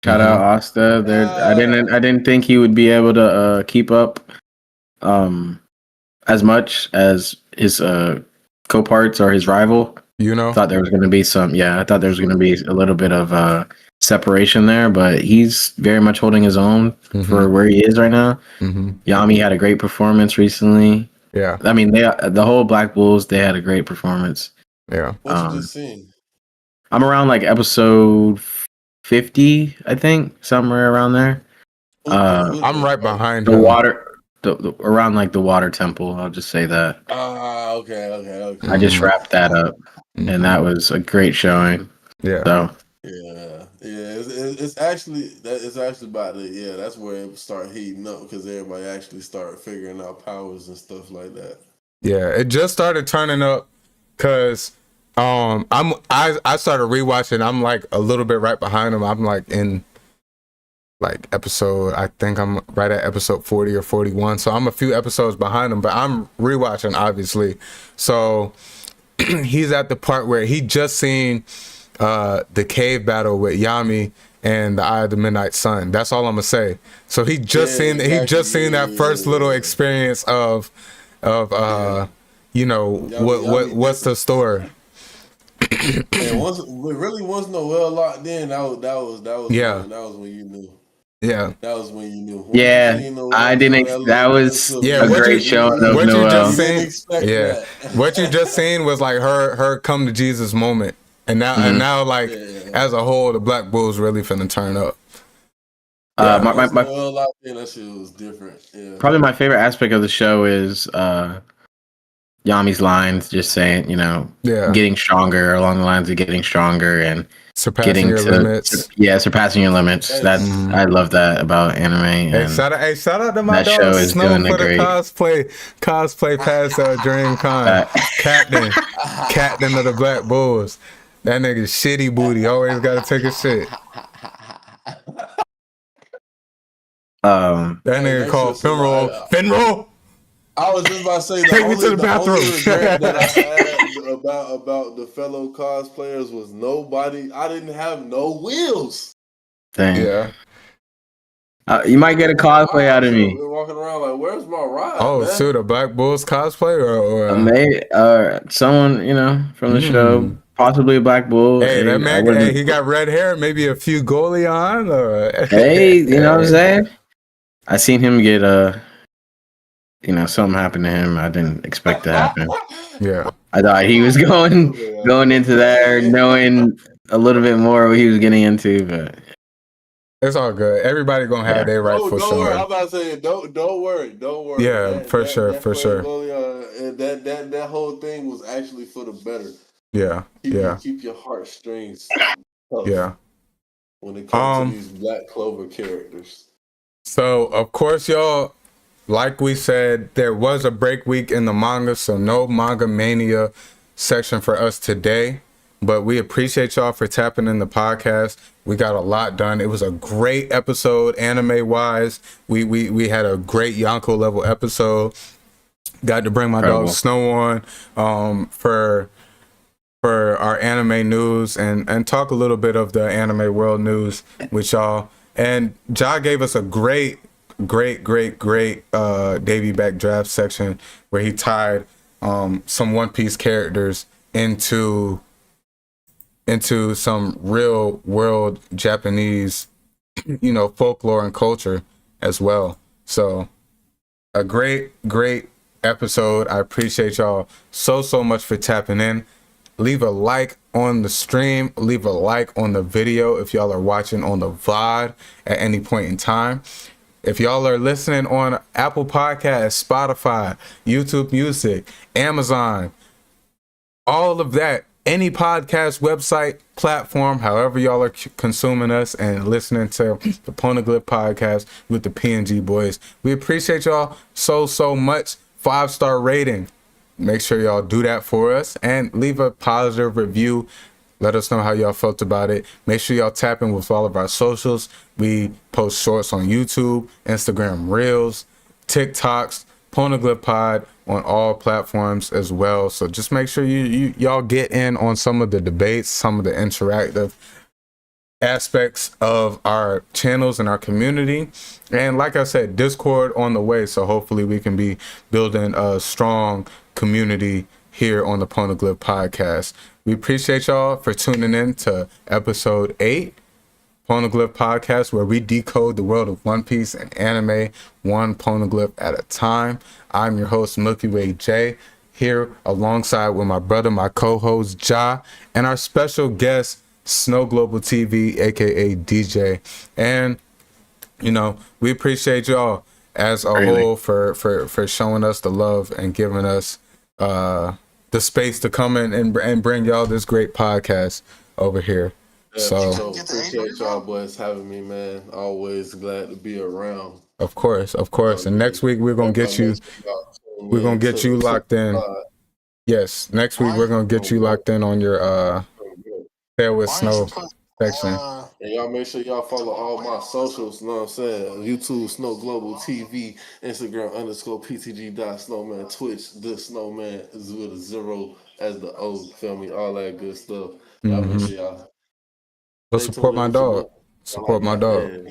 Shout out Asta. I didn't think he would be able to keep up as much as his co-parts or his rival. You know, I thought there was going to be I thought there was going to be a little bit of separation there, but he's very much holding his own for where he is right now. Yami had a great performance recently. Yeah, I mean, the whole Black Bulls, they had a great performance. Yeah. What you just seen? I'm around like episode 50, I think, somewhere around there. I'm right behind the him. water, around like the water temple. I'll just say that. Okay. I just wrapped that up, and that was a great showing. Yeah. So Yeah. It's actually about it. Yeah, that's where it start heating up because everybody actually start figuring out powers and stuff like that. Yeah, it just started turning up because I started rewatching. I'm like a little bit right behind him. I'm like in like episode, I think I'm right at episode 40 or 41. So I'm a few episodes behind him, but I'm rewatching obviously. So he's at the part where he just seen the cave battle with Yami and the Eye of the Midnight Sun. That's all I'm gonna say. So he just seen that first little experience of you know, what's the story. And once no well locked in, that was when you knew. Yeah, that was when you knew. I didn't. That was a great showing of what you Noel. just seen. Yeah, what you just seen was like her come to Jesus moment, and now like as a whole, the Black Bulls really finna turn up. My well locked in, that shit was different. Yeah. Probably my favorite aspect of the show is Yami's lines, just saying, you know, getting stronger, along the lines of getting stronger and surpassing your limits. Surpassing your limits. That's I love that about anime. Hey, shout out to my dog Snow for the cosplay past DreamCon. Captain of the Black Bulls. That nigga shitty booty. Always gotta take a shit. That nigga called Finroll. I was just about to say take me to the bathroom. Only regret that I had about the fellow cosplayers was I didn't have no wheels. Dang. Yeah. You might get a cosplay out of me. Walking around like, where's my ride? Oh, man? shoot, a Black Bulls cosplay or maybe someone, you know, from the show, possibly a Black Bull. Hey, that man, he got red hair, maybe a few goalie on. Or... hey, you know what I'm saying? I seen him get you know, something happened to him. I didn't expect to happen. Yeah, I thought he was going into there knowing a little bit more what he was getting into, but it's all good. Everybody gonna have their rightful don't show. Worry. I'm about to say, don't worry. Yeah, for sure. That whole thing was actually for the better. Yeah, Keep your heartstrings tough. Yeah. When it comes to these Black Clover characters. So of course, y'all. Like we said, there was a break week in the manga, so no Manga Mania section for us today. But we appreciate y'all for tapping in the podcast. We got a lot done. It was a great episode, anime-wise. We had a great Yonko level episode. Got to bring my dog Snow on for our anime news and talk a little bit of the anime world news with y'all. And Ja gave us a great Davey Back Drafts section where he tied some One Piece characters into some real world Japanese, you know, folklore and culture as well. So a great episode. I appreciate y'all so much for tapping in. leave a like on the stream, leave a like on the video if y'all are watching on the VOD at any point in time. If y'all are listening on Apple Podcasts, Spotify, YouTube Music, Amazon, all of that, any podcast, website, platform, however y'all are consuming us and listening to the Poneglyph Podcast with the PNG boys, we appreciate y'all so much. 5-star rating. Make sure y'all do that for us and leave a positive review. Let us know how y'all felt about it. Make sure y'all tap in with all of our socials. We post shorts on YouTube, Instagram Reels, TikToks, Poneglyph Pod on all platforms as well. So just make sure y'all get in on some of the debates, some of the interactive aspects of our channels and our community. And like I said, Discord on the way. So hopefully we can be building a strong community here on the Poneglyph Podcast. We appreciate y'all for tuning in to episode 8. Poneglyph Podcast, where we decode the world of One Piece and anime one poneglyph at a time. I'm your host, Milky Way J, here alongside with my brother, my co-host, Ja, and our special guest, Snow Global TV, aka DJ. And, you know, we appreciate y'all as a whole for showing us the love and giving us the space to come in and bring y'all this great podcast over here. Yeah, so appreciate y'all boys having me, man. Always glad to be around. Of course. And next week we're gonna get you locked in. Yes, next week we're gonna get you locked in on your There with Snow section. And y'all make sure y'all follow all my socials, you know what I'm saying? YouTube, Snow Global TV, Instagram _PTG.snowman, Twitch, the Snowman is with a 0 as the O, feel me? All that good stuff. Y'all make sure y'all. But support my dog. Support my dog.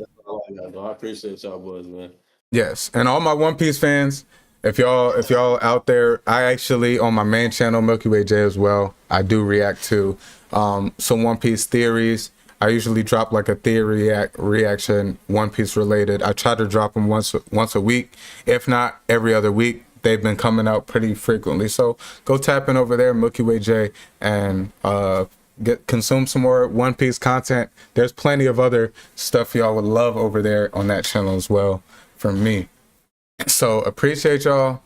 I appreciate y'all boys, man. Yes, and all my One Piece fans, if y'all out there, I actually on my main channel, Milky Way J as well, I do react to some One Piece theories. I usually drop like a theory reaction, One Piece related. I try to drop them once a week, if not every other week. They've been coming out pretty frequently, so go tap in over there, Milky Way J, and consume some more One Piece content. There's plenty of other stuff y'all would love over there on that channel as well from me. So appreciate y'all.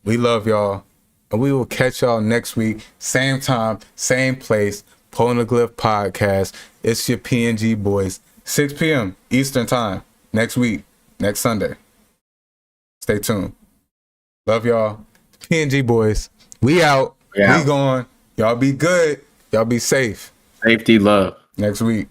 We love y'all. And we will catch y'all next week. Same time, same place. Poneglyph Podcast. It's your PNG boys. 6 p.m. Eastern time. Next week. Next Sunday. Stay tuned. Love y'all. PNG boys. We out. We going. Y'all be good. Y'all be safe. Safety, love. Next week.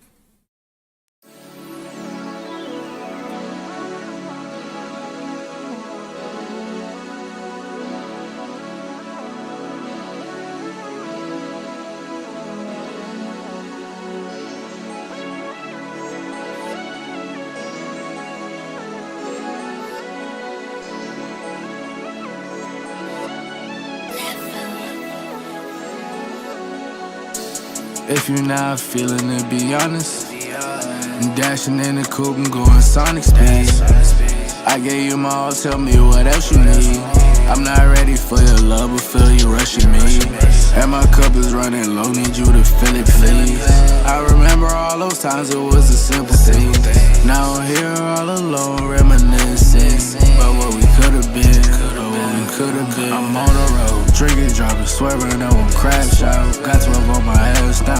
If you're not feeling it, be honest. I'm dashing in the coupe and going Sonic speed. I gave you my all, tell me what else you need. I'm not ready for your love, but feel you rushing me. And my cup is running low, need you to fill it, please. I remember all those times it was a simple thing. Now I'm here all alone, reminiscing about what we could've been, I'm on the road, drinking, dropping, swerving, I won't crash out. Got 12 on my ass now.